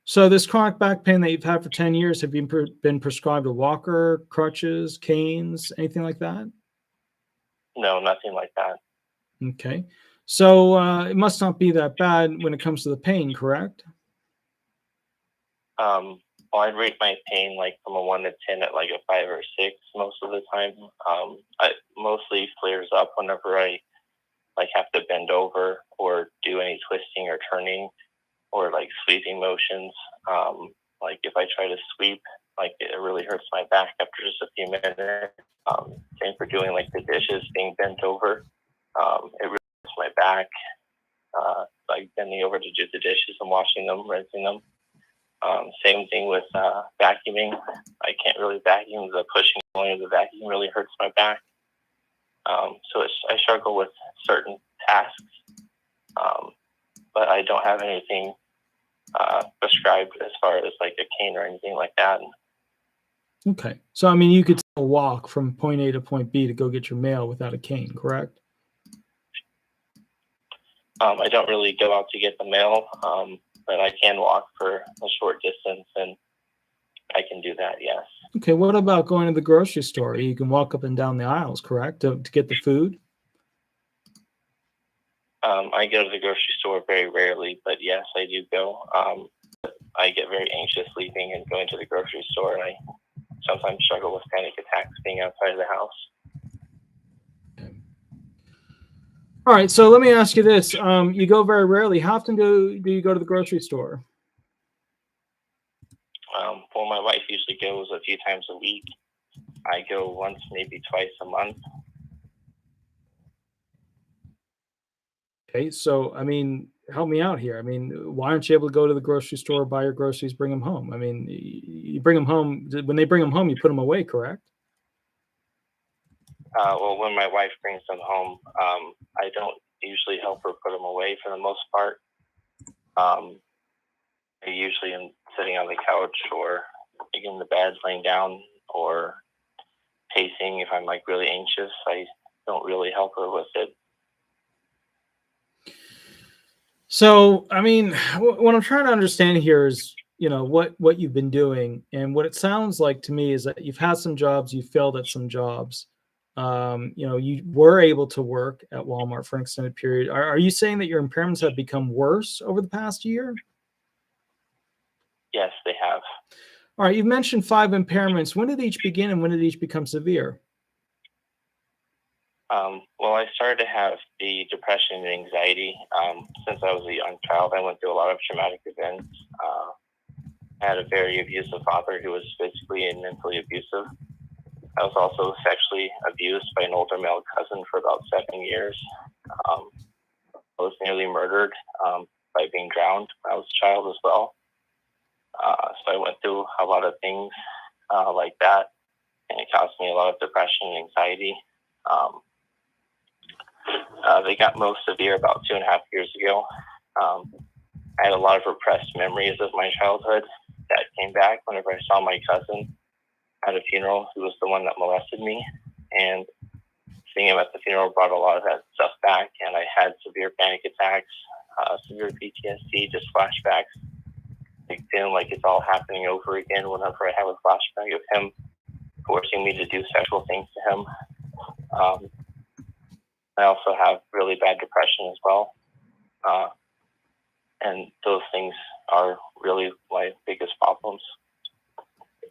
So this chronic back pain that you've had for 10 years, have you been prescribed a walker, crutches, canes, anything like that? No, nothing like that. Okay. So it must not be that bad when it comes to the pain, correct? Well, I'd rate my pain like from a 1 to 10 at like a 5 or 6 most of the time. It mostly flares up whenever I like have to bend over or do any twisting or turning or like sweeping motions. Like if I try to sweep, like it really hurts my back after just a few minutes. Same for doing like the dishes, being bent over. It really hurts my back. Like bending over to do the dishes and washing them, rinsing them. Same thing with vacuuming. I can't really vacuum. The pushing of the vacuum really hurts my back. So I struggle with certain tasks, but I don't have anything prescribed as far as like a cane or anything like that. Okay. So, I mean, you could still walk from point A to point B to go get your mail without a cane, correct? I don't really go out to get the mail, but I can walk for a short distance, and I can do that, yes. Okay. What about going to the grocery store? You can walk up and down the aisles, correct, to get the food? I go to the grocery store very rarely, but yes, I do go. I get very anxious leaving and going to the grocery store, and I sometimes struggle with panic attacks being outside of the house. Okay. All right. So let me ask you this. You go very rarely. How often do you go to the grocery store? Well, my wife usually goes a few times a week. I go once, maybe twice a month. Okay. So, I mean, help me out here. I mean, why aren't you able to go to the grocery store, buy your groceries, bring them home? I mean, you bring them home. When they bring them home, you put them away, correct? Well, when my wife brings them home, I don't usually help her put them away for the most part. I usually am sitting on the couch or in the bed, laying down, or pacing. If I'm like really anxious, I don't really help her with it. So, I mean, what I'm trying to understand here is, what you've been doing, and what it sounds like to me is that you've had some jobs, you failed at some jobs. You were able to work at Walmart for an extended period. Are you saying that your impairments have become worse over the past year? Yes, they have. All right, you've mentioned 5 impairments. When did each begin and when did each become severe? Well, I started to have the depression and anxiety since I was a young child. I went through a lot of traumatic events. I had a very abusive father who was physically and mentally abusive. I was also sexually abused by an older male cousin for about 7 years. I was nearly murdered by being drowned when I was a child as well. So I went through a lot of things like that, and it caused me a lot of depression and anxiety. They got most severe about 2.5 years ago. I had a lot of repressed memories of my childhood that came back whenever I saw my cousin at a funeral, who was the one that molested me. And seeing him at the funeral brought a lot of that stuff back, and I had severe panic attacks, severe PTSD, just flashbacks. Like feeling like it's all happening over again whenever I have a flashback of him forcing me to do sexual things to him. I also have really bad depression as well. And those things are really my biggest problems.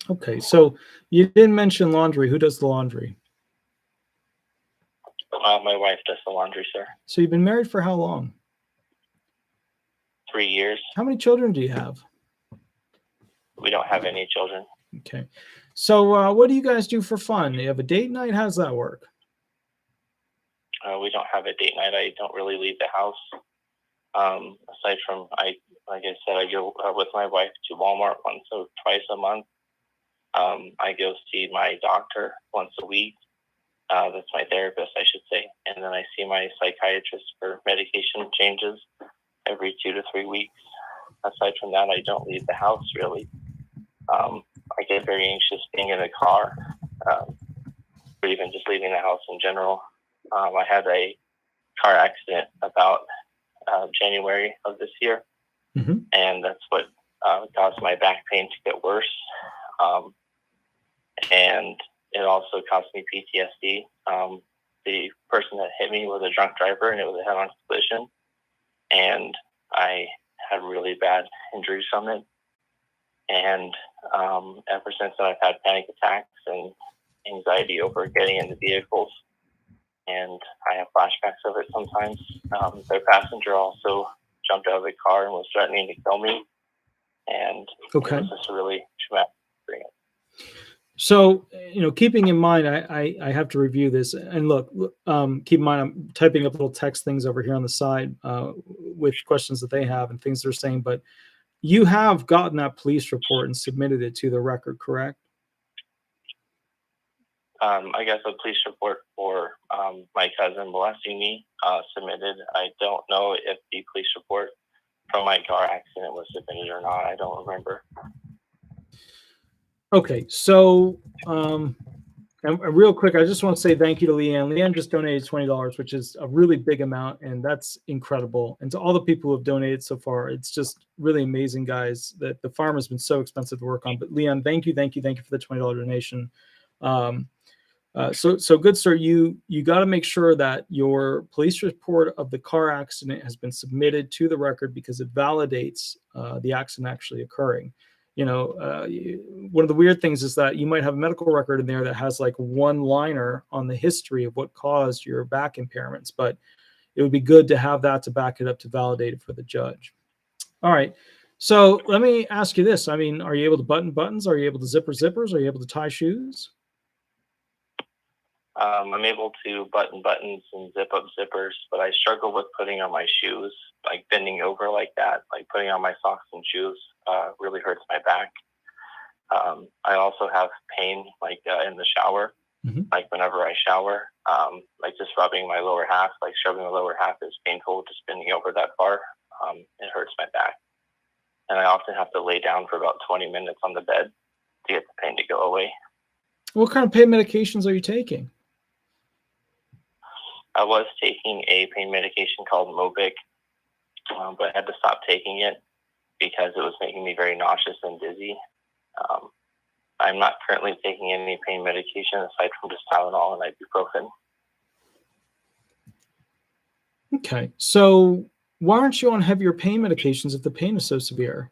Okay, so you didn't mention laundry. Who does the laundry? My wife does the laundry, sir. So you've been married for how long? 3 years. How many children do you have? We don't have any children. Okay. So what do you guys do for fun? You have a date night? How does that work? We don't have a date night. I don't really leave the house. Aside from, like I said, I go with my wife to Walmart once or twice a month. I go see my doctor once a week. That's my therapist, I should say. And then I see my psychiatrist for medication changes every 2 to 3 weeks. Aside from that, I don't leave the house really. I get very anxious being in a car, or even just leaving the house in general. I had a car accident about January of this year, and that's what caused my back pain to get worse. And it also caused me PTSD. The person that hit me was a drunk driver, and it was a head-on collision. And I had really bad injuries from it. And ever since then, I've had panic attacks and anxiety over getting into vehicles. And I have flashbacks of it sometimes. Their passenger also jumped out of the car and was threatening to kill me. And it was just a really traumatic experience. So, keeping in mind, I have to review this. And look, keep in mind, I'm typing up little text things over here on the side with questions that they have and things they're saying. But you have gotten that police report and submitted it to the record, correct? I guess a police report for my cousin molesting me submitted. I don't know if the police report from my car accident was submitted or not. I don't remember. Okay, so and real quick, I just want to say thank you to Leanne. Leanne just donated $20, which is a really big amount, and that's incredible. And to all the people who have donated so far, it's just really amazing, guys. That the farm has been so expensive to work on. But Leanne, thank you for the $20 donation. So good, sir. You got to make sure that your police report of the car accident has been submitted to the record because it validates the accident actually occurring. One of the weird things is that you might have a medical record in there that has like one liner on the history of what caused your back impairments, but it would be good to have that to back it up to validate it for the judge. All right. So let me ask you this. I mean, are you able to button buttons? Are you able to zipper zippers? Are you able to tie shoes? I'm able to button buttons and zip up zippers, but I struggle with putting on my shoes, like bending over like that, like putting on my socks and shoes really hurts my back. I also have pain like in the shower, like whenever I shower, like just rubbing my lower half, like shoving the lower half is painful, just bending over that far. It hurts my back. And I often have to lay down for about 20 minutes on the bed to get the pain to go away. What kind of pain medications are you taking? I was taking a pain medication called Mobic, but I had to stop taking it because it was making me very nauseous and dizzy. I'm not currently taking any pain medication aside from just Tylenol and ibuprofen. Okay, so why aren't you on heavier pain medications if the pain is so severe?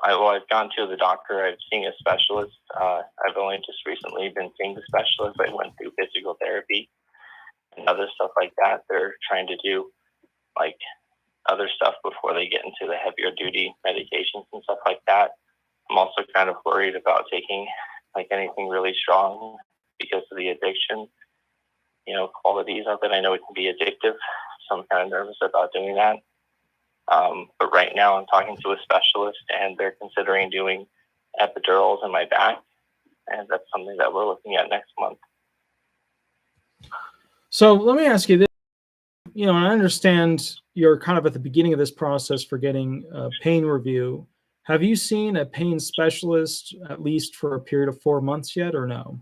I've gone to the doctor. I've seen a specialist. I've only just recently been seeing the specialist. I went through physical therapy and other stuff like that. They're trying to do like other stuff before they get into the heavier duty medications and stuff like that. I'm also kind of worried about taking like anything really strong because of the addiction, qualities of it. I know it can be addictive, so I'm kind of nervous about doing that. But right now I'm talking to a specialist and they're considering doing epidurals in my back. And that's something that we're looking at next month. So let me ask you this. I understand you're kind of at the beginning of this process for getting a pain review. Have you seen a pain specialist at least for a period of 4 months yet or no?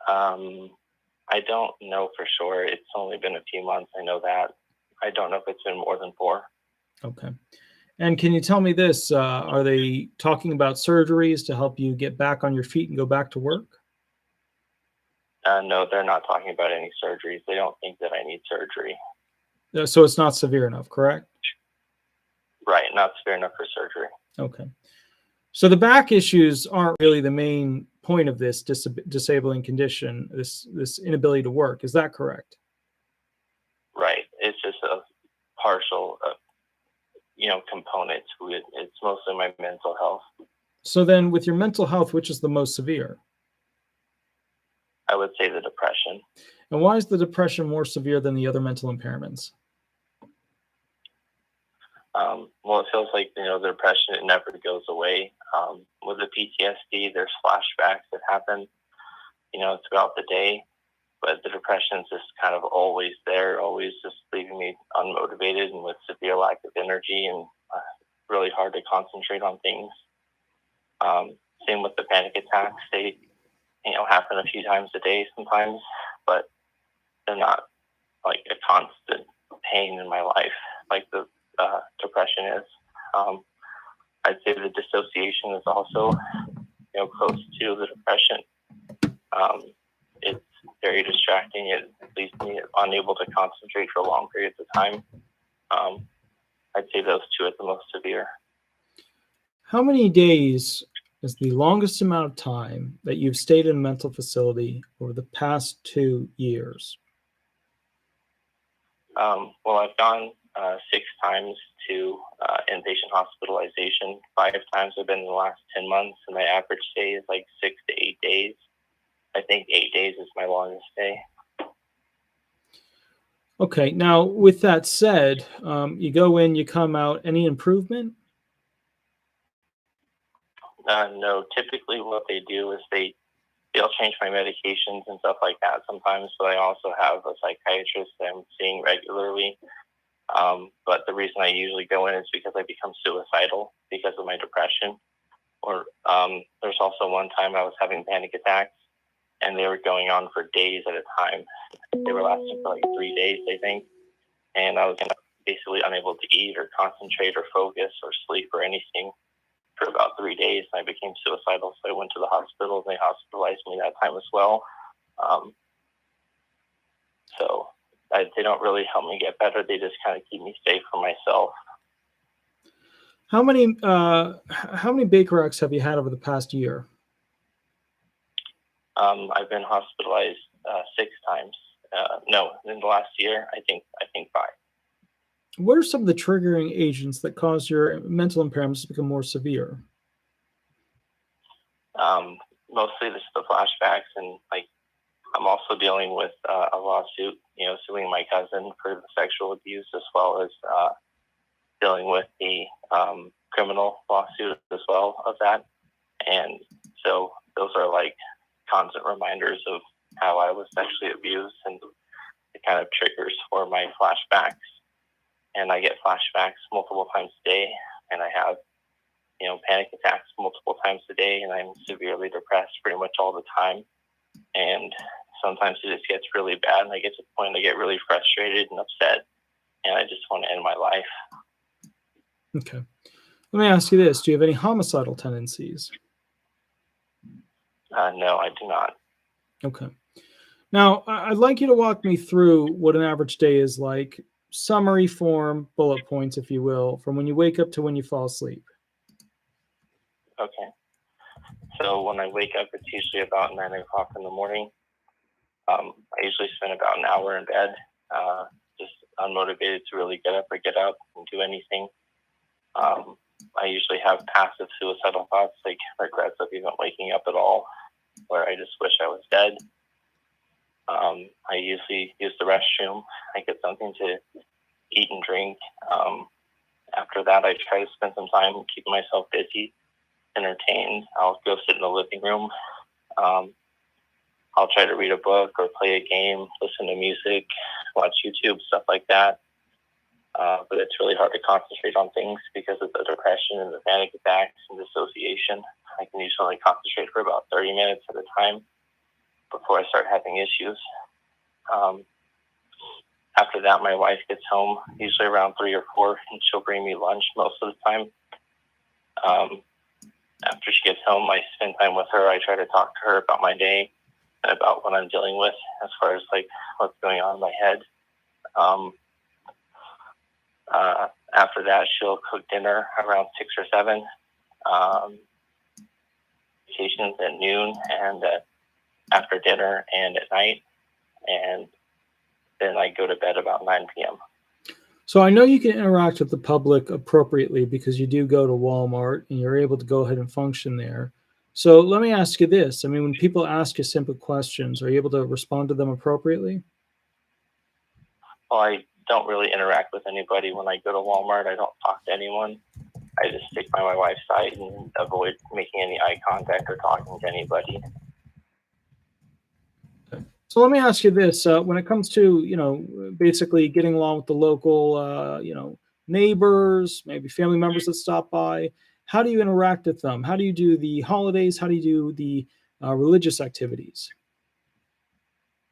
I don't know for sure. It's only been a few months. I know that. I don't know if it's been more than 4. Okay. And can you tell me this? Are they talking about surgeries to help you get back on your feet and go back to work? No, they're not talking about any surgeries. They don't think that I need surgery. So it's not severe enough, correct? Right, not severe enough for surgery. Okay. So the back issues aren't really the main point of this disabling condition, this inability to work. Is that correct? Right. It's just a partial, component to it. It's mostly my mental health. So then with your mental health, which is the most severe? I would say the depression. And why is the depression more severe than the other mental impairments? Well, it feels like, the depression, it never goes away. With the PTSD, there's flashbacks that happen, throughout the day. But the depression is just kind of always there, always just leaving me unmotivated and with severe lack of energy and really hard to concentrate on things. Same with the panic attacks. They, happen a few times a day sometimes, but they're not like a constant pain in my life like the depression is. I'd say the dissociation is also, close to the depression. It's very distracting. It leaves me unable to concentrate for long periods of time. I'd say those two are the most severe. How many days is the longest amount of time that you've stayed in a mental facility over the past 2 years? Well, I've gone 6 times to inpatient hospitalization. 5 times I've been in the last 10 months, and my average stay is like 6 to 8 days. I think 8 days is my longest stay. Okay. Now, with that said, you go in, you come out. Any improvement? No, typically what they do is they'll change my medications and stuff like that sometimes, but I also have a psychiatrist that I'm seeing regularly. But the reason I usually go in is because I become suicidal because of my depression. Or there's also one time I was having panic attacks, and they were going on for days at a time. They were lasting for like 3 days, I think. And I was basically unable to eat or concentrate or focus or sleep or anything for about 3 days. And I became suicidal, so I went to the hospital, and they hospitalized me that time as well. So they don't really help me get better. They just kind of keep me safe for myself. How many Baker Acts have you had over the past year? I've been hospitalized 6 times. No, in the last year, I think 5. What are some of the triggering agents that cause your mental impairments to become more severe? Mostly just the flashbacks, and I'm also dealing with a lawsuit, suing my cousin for the sexual abuse, as well as dealing with the criminal lawsuit as well of that. And so those are constant reminders of how I was sexually abused, and it kind of triggers for my flashbacks. And I get flashbacks multiple times a day, and I have, panic attacks multiple times a day, and I'm severely depressed pretty much all the time. And sometimes it just gets really bad, and I get to the point I get really frustrated and upset, and I just want to end my life. Okay. Let me ask you this. Do you have any homicidal tendencies? No, I do not. Okay. Now, I'd like you to walk me through what an average day is like, summary form, bullet points, if you will, from when you wake up to when you fall asleep. Okay. So when I wake up, it's usually about 9 o'clock in the morning. I usually spend about an hour in bed, just unmotivated to really get up or get out and do anything. I usually have passive suicidal thoughts, like regrets of even waking up at all, where I just wish I was dead. I usually use the restroom. I get something to eat and drink. After that, I try to spend some time keeping myself busy, entertained. I'll go sit in the living room. I'll try to read a book or play a game, listen to music, watch YouTube, stuff like that. But it's really hard to concentrate on things because of the depression and the panic attacks and dissociation. I can usually only concentrate for about 30 minutes at a time before I start having issues. After that, my wife gets home, usually around 3 or 4, and she'll bring me lunch most of the time. After she gets home, I spend time with her. I try to talk to her about my day and about what I'm dealing with as far as like what's going on in my head. After that, she'll cook dinner around 6 or 7. Vacations at noon and after dinner and at night. And then I go to bed about 9 p.m. So I know you can interact with the public appropriately because you do go to Walmart and you're able to go ahead and function there. So let me ask you this. I mean, when people ask you simple questions, are you able to respond to them appropriately? Well, I don't really interact with anybody when I go to Walmart. I don't talk to anyone. I just stick by my wife's side and avoid making any eye contact or talking to anybody. So let me ask you this: when it comes to basically getting along with the local neighbors, maybe family members that stop by, how do you interact with them? How do you do the holidays? How do you do the religious activities?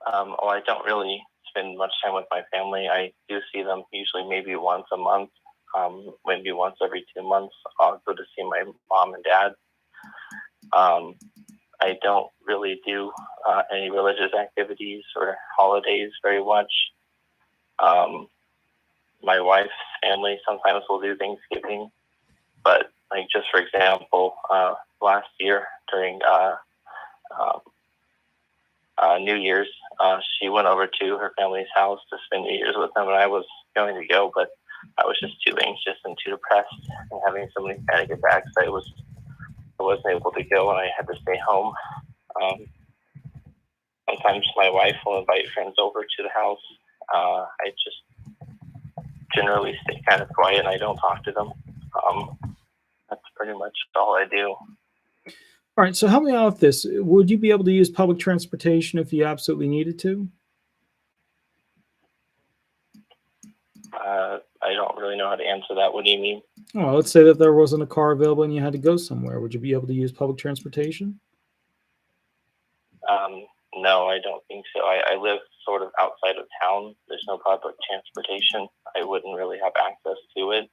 Well, I don't really spend much time with my family. I do see them usually maybe once a month, maybe once every 2 months. I'll go to see my mom and dad. I don't really do any religious activities or holidays very much. My wife's family sometimes will do Thanksgiving, but like just for example, last year during New Year's, she went over to her family's house to spend New Year's with them, and I was going to go, but I was just too anxious and too depressed and having so many panic attacks. I wasn't able to go, and I had to stay home. Sometimes my wife will invite friends over to the house. I just generally stay kind of quiet and I don't talk to them. That's pretty much all I do. All right, so help me out with this. Would you be able to use public transportation if you absolutely needed to? I don't really know how to answer that. What do you mean? Well, let's say that there wasn't a car available and you had to go somewhere. Would you be able to use public transportation? No, I don't think so. I live sort of outside of town. There's no public transportation. I wouldn't really have access to it.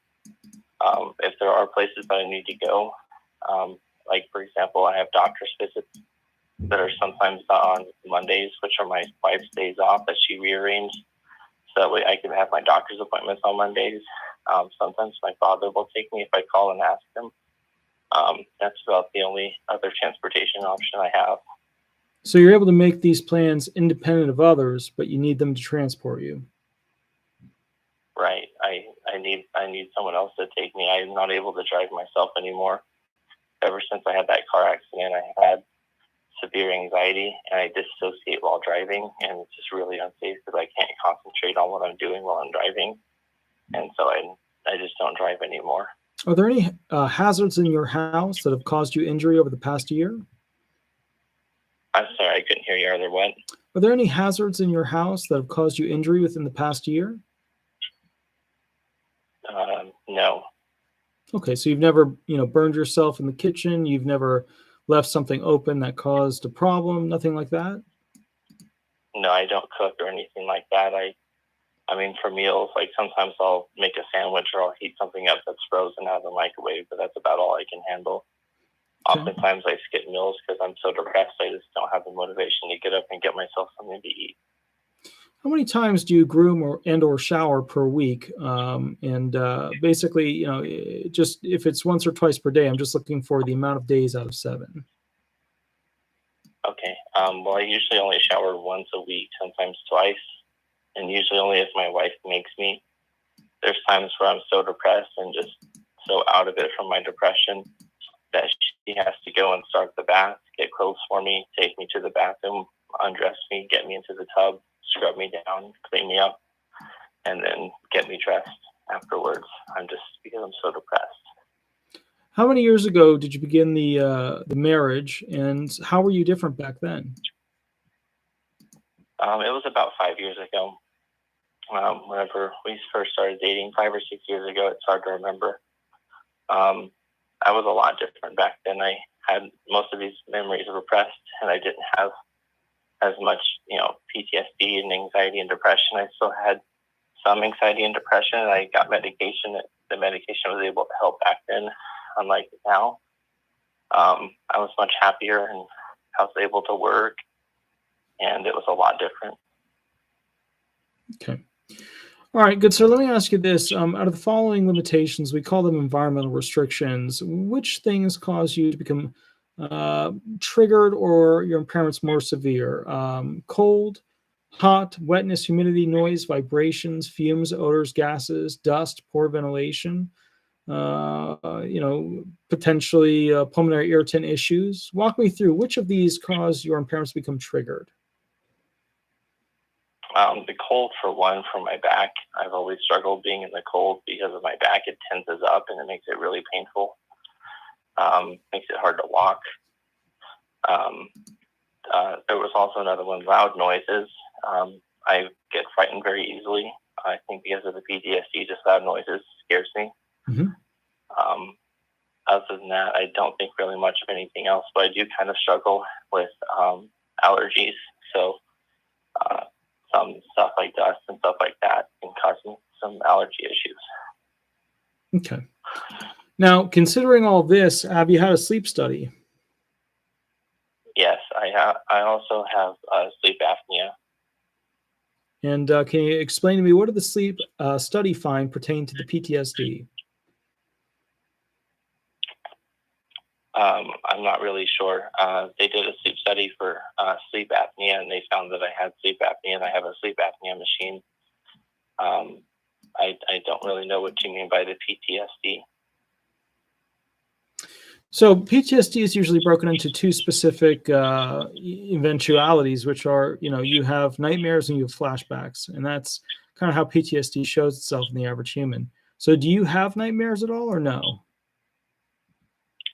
If there are places that I need to go, like for example, I have doctor's visits that are sometimes on Mondays, which are my wife's days off that she rearranged. So that way I can have my doctor's appointments on Mondays. Sometimes my father will take me if I call and ask him. That's about the only other transportation option I have. So you're able to make these plans independent of others, but you need them to transport you. Right. I need someone else to take me. I'm not able to drive myself anymore. Ever since I had that car accident, I had severe anxiety and I dissociate while driving, and it's just really unsafe because I can't concentrate on what I'm doing while I'm driving. And so I just don't drive anymore. Are there any hazards in your house that have caused you injury over the past year? I'm sorry, I couldn't hear you. Are there what? Are there any hazards in your house that have caused you injury within the past year? No. Okay, so you've never, burned yourself in the kitchen. You've never left something open that caused a problem. Nothing like that. No, I don't cook or anything like that. I mean, for meals, like sometimes I'll make a sandwich or I'll heat something up that's frozen out of the microwave, but that's about all I can handle. Okay. Oftentimes I skip meals because I'm so depressed. I just don't have the motivation to get up and get myself something to eat. How many times do you groom or shower per week? Basically, just if it's once or twice per day, I'm just looking for the amount of days out of 7. Okay. Well, I usually only shower once a week, sometimes twice, and usually only if my wife makes me. There's times where I'm so depressed and just so out of it from my depression that she has to go and start the bath, get clothes for me, take me to the bathroom, undress me, get me into the tub, scrub me down, clean me up, and then get me dressed afterwards. Because I'm so depressed. How many years ago did you begin the marriage, and how were you different back then? It was about 5 years ago. Whenever we first started dating, 5 or 6 years ago, it's hard to remember. I was a lot different back then. I had most of these memories repressed, and I didn't have as much, PTSD and anxiety and depression. I still had some anxiety and depression. I got medication. The medication was able to help back then, unlike now. I was much happier, and I was able to work, and it was a lot different. Okay. All right, good sir. Let me ask you this. Out of the following limitations, we call them environmental restrictions. Which things cause you to become triggered or your impairments more severe? Cold, hot, wetness, humidity, noise, vibrations, fumes, odors, gases, dust, poor ventilation, potentially pulmonary irritant issues. Walk me through which of these cause your impairments to become triggered. The cold, for one, for my back. I've always struggled being in the cold because of my back. It tenses up and it makes it really painful. Makes it hard to walk. There was also another one, loud noises. I get frightened very easily. I think because of the PTSD, just loud noises scares me. Mm-hmm. Other than that, I don't think really much of anything else, but I do kind of struggle with allergies. So some stuff like dust and stuff like that can cause me some allergy issues. Okay. Now, considering all this, have you had a sleep study? Yes, I also have sleep apnea. And can you explain to me, what did the sleep study find pertain to the PTSD? I'm not really sure. They did a sleep study for sleep apnea, and they found that I had sleep apnea, and I have a sleep apnea machine. I don't really know what you mean by the PTSD. So PTSD is usually broken into two specific eventualities, which are, you have nightmares and you have flashbacks. And that's kind of how PTSD shows itself in the average human. So do you have nightmares at all or no?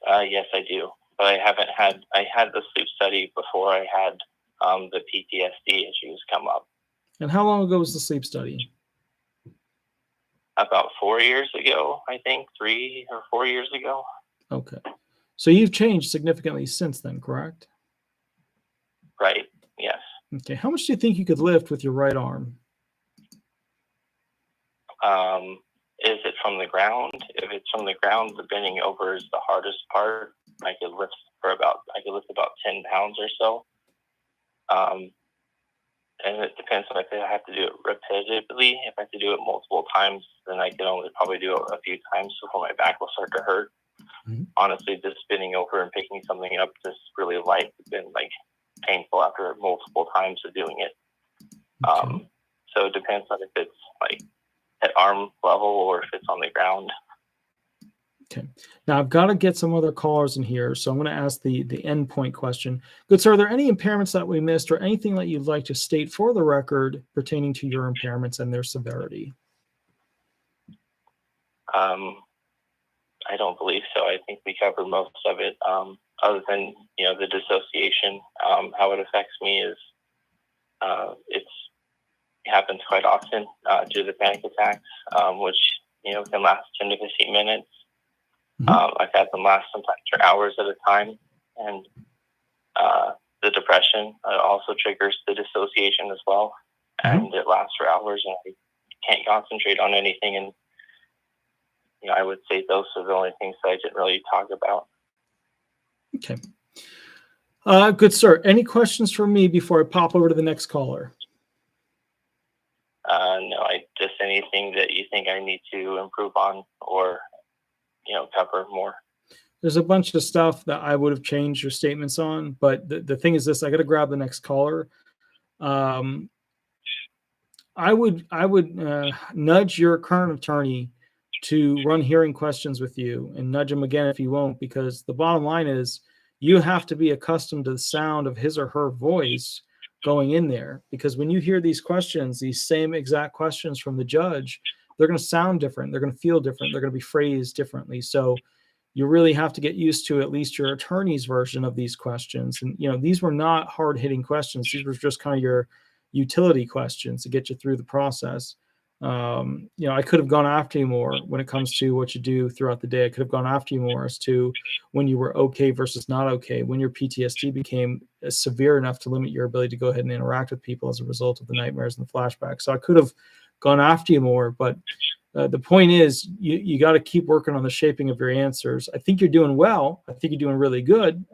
Yes, I do. But I had the sleep study before I had the PTSD issues come up. And how long ago was the sleep study? About 4 years ago, I think, 3 or 4 years ago. Okay. So you've changed significantly since then, correct? Right. Yes. Okay. How much do you think you could lift with your right arm? Is it from the ground? If it's from the ground, the bending over is the hardest part. I could lift about 10 pounds or so. And it depends on if I have to do it repetitively. If I have to do it multiple times, then I can only probably do it a few times before my back will start to hurt. Mm-hmm. Honestly, just bending over and picking something up just really light has been painful after multiple times of doing it. Okay. So it depends on if it's at arm level or if it's on the ground. Okay. Now I've got to get some other callers in here, so I'm going to ask the end point question. Good sir, are there any impairments that we missed or anything that you'd like to state for the record pertaining to your impairments and their severity? I don't believe so. I think we covered most of it. Other than the dissociation, how it affects me is it happens quite often due to the panic attacks, which can last 10 to 15 minutes. Mm-hmm. I've had them last sometimes for hours at a time, and the depression also triggers the dissociation as well, mm-hmm. and it lasts for hours, and I can't concentrate on anything. And I would say those are the only things that I didn't really talk about. Okay. Good sir. Any questions for me before I pop over to the next caller? No, just anything that you think I need to improve on or cover more. There's a bunch of stuff that I would have changed your statements on, but the thing is this: I got to grab the next caller. I would nudge your current attorney to run hearing questions with you, and nudge him again if you won't, because the bottom line is you have to be accustomed to the sound of his or her voice going in there, because when you hear these questions, these same exact questions from the judge, they're going to sound different. They're going to feel different. They're going to be phrased differently. So you really have to get used to at least your attorney's version of these questions. And, these were not hard hitting questions. These were just kind of your utility questions to get you through the process. I could have gone after you more when it comes to what you do throughout the day. I could have gone after you more as to when you were okay versus not okay, when your PTSD became severe enough to limit your ability to go ahead and interact with people as a result of the nightmares and the flashbacks. So I could have gone after you more. But the point is, you got to keep working on the shaping of your answers. I think you're doing well. I think you're doing really good,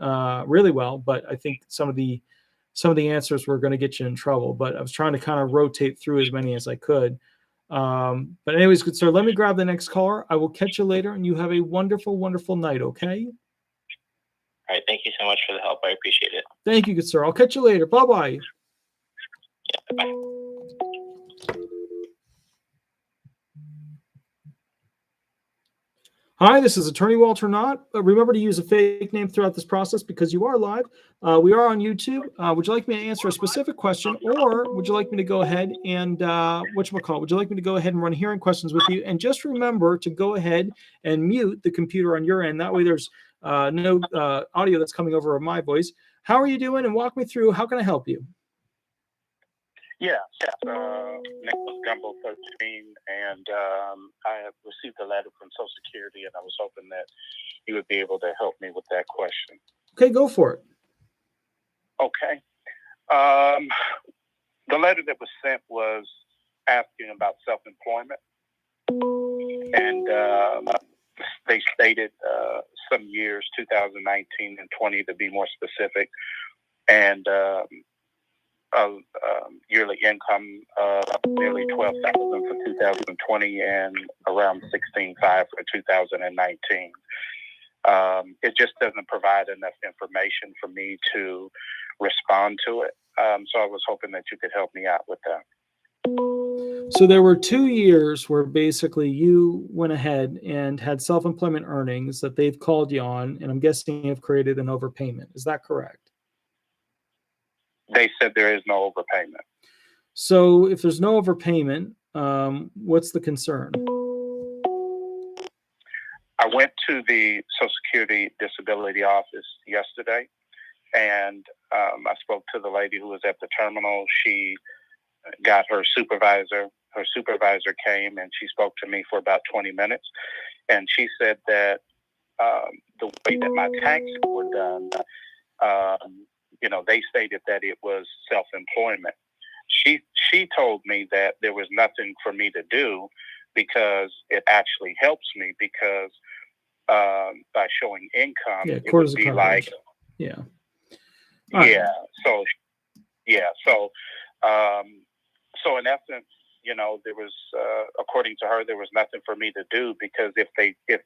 really well. But I think some of the answers were going to get you in trouble. But I was trying to kind of rotate through as many as I could. But anyways, good sir, let me grab the next caller. I will catch you later, and you have a wonderful, wonderful night. Okay. All right. Thank you so much for the help. I appreciate it. Thank you, good sir. I'll catch you later. Bye bye. Yeah, bye. Hi, this is Attorney Walter Hnot. Remember to use a fake name throughout this process because you are live. We are on YouTube. Would you like me to answer a specific question, or would you like me to go ahead and Would you like me to go ahead and run hearing questions with you? And just remember to go ahead and mute the computer on your end. That way, there's no audio that's coming over my voice. How are you doing? And walk me through. How can I help you? Yeah, Nicholas Gumbo 13, and I have received a letter from Social Security, and I was hoping that you would be able to help me with that question. Okay, go for it. Okay. The letter that was sent was asking about self-employment, and they stated some years, 2019 and 20 to be more specific, and yearly income nearly $12,000 for 2020 and around $16,500 for 2019. It just doesn't provide enough information for me to respond to it. So I was hoping that you could help me out with that. So there were 2 years where basically you went ahead and had self-employment earnings that they've called you on, and I'm guessing you've created an overpayment. Is that correct? They said there is no overpayment. So if there's no overpayment, what's the concern? I went to the Social Security disability office yesterday, and I spoke to the lady who was at the terminal. She got her supervisor. Her supervisor came, and she spoke to me for about 20 minutes. And she said that the way that my taxes were done, they stated that it was self-employment. She told me that there was nothing for me to do because it actually helps me because by showing income, it would be like, yeah. Yeah. So in essence, there was, according to her, there was nothing for me to do because if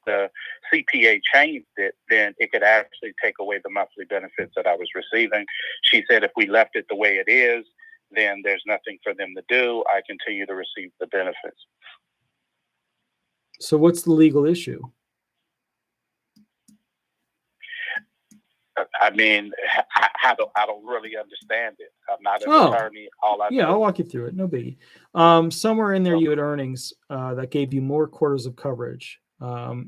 the CPA changed it, then it could actually take away the monthly benefits that I was receiving. She said if we left it the way it is, then there's nothing for them to do. I continue to receive the benefits. So what's the legal issue? I mean, I don't really understand it. I'm not an attorney. I'll walk you through it. No biggie. Somewhere in there, you had earnings that gave you more quarters of coverage,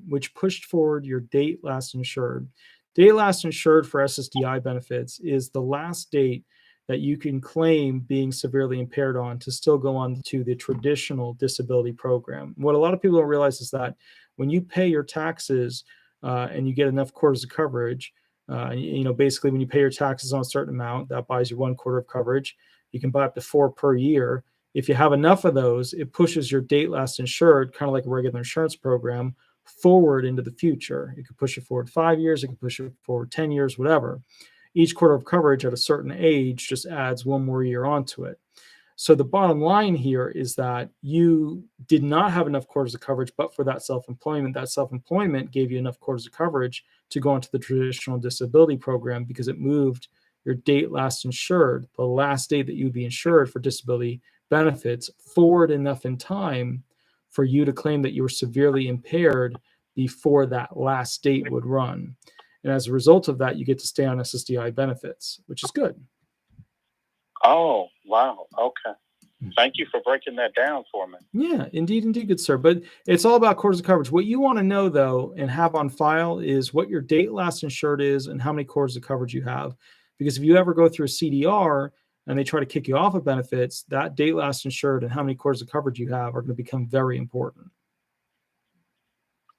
which pushed forward your date last insured. Date last insured for SSDI benefits is the last date that you can claim being severely impaired on to still go on to the traditional disability program. What a lot of people don't realize is that when you pay your taxes and you get enough quarters of coverage, basically when you pay your taxes on a certain amount, that buys you 1 quarter of coverage. You can buy up to 4 per year. If you have enough of those, it pushes your date last insured, kind of like a regular insurance program, forward into the future. It could push it forward 5 years. It could push it forward 10 years, whatever. Each quarter of coverage at a certain age just adds 1 more year onto it. So the bottom line here is that you did not have enough quarters of coverage, but for that self-employment gave you enough quarters of coverage to go into the traditional disability program because it moved your date last insured, the last date that you would be insured for disability benefits, forward enough in time for you to claim that you were severely impaired before that last date would run. And as a result of that, you get to stay on SSDI benefits, which is good. Oh, wow. Okay. Thank you for breaking that down for me. Yeah, indeed, good sir. But it's all about quarters of coverage. What you want to know, though, and have on file is what your date last insured is and how many quarters of coverage you have. Because if you ever go through a CDR and they try to kick you off of benefits, that date last insured and how many quarters of coverage you have are going to become very important.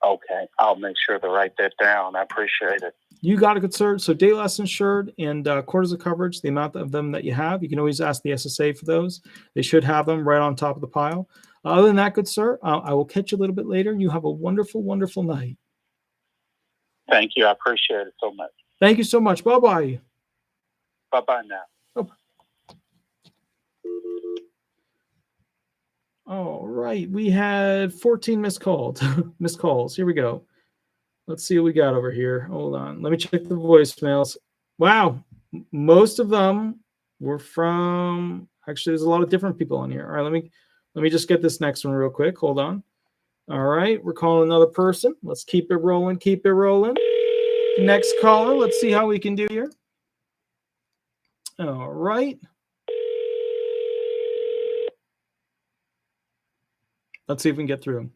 Okay, I'll make sure to write that down. I appreciate it. You got it, good sir. So date last insured and quarters of coverage, the amount of them that you have, you can always ask the SSA for those. They should have them right on top of the pile. Other than that, good sir, I will catch you a little bit later. You have a wonderful, wonderful night. Thank you. I appreciate it so much. Thank you so much. Bye-bye. Bye-bye now. All right. We had 14 missed calls. Here we go. Let's see what we got over here. Hold on. Let me check the voicemails. Wow. Most of them were from, actually, there's a lot of different people on here. All right. Let me just get this next one real quick. Hold on. All right. We're calling another person. Let's keep it rolling. Keep it rolling. Next caller. Let's see how we can do here. All right. Let's see if we can get through.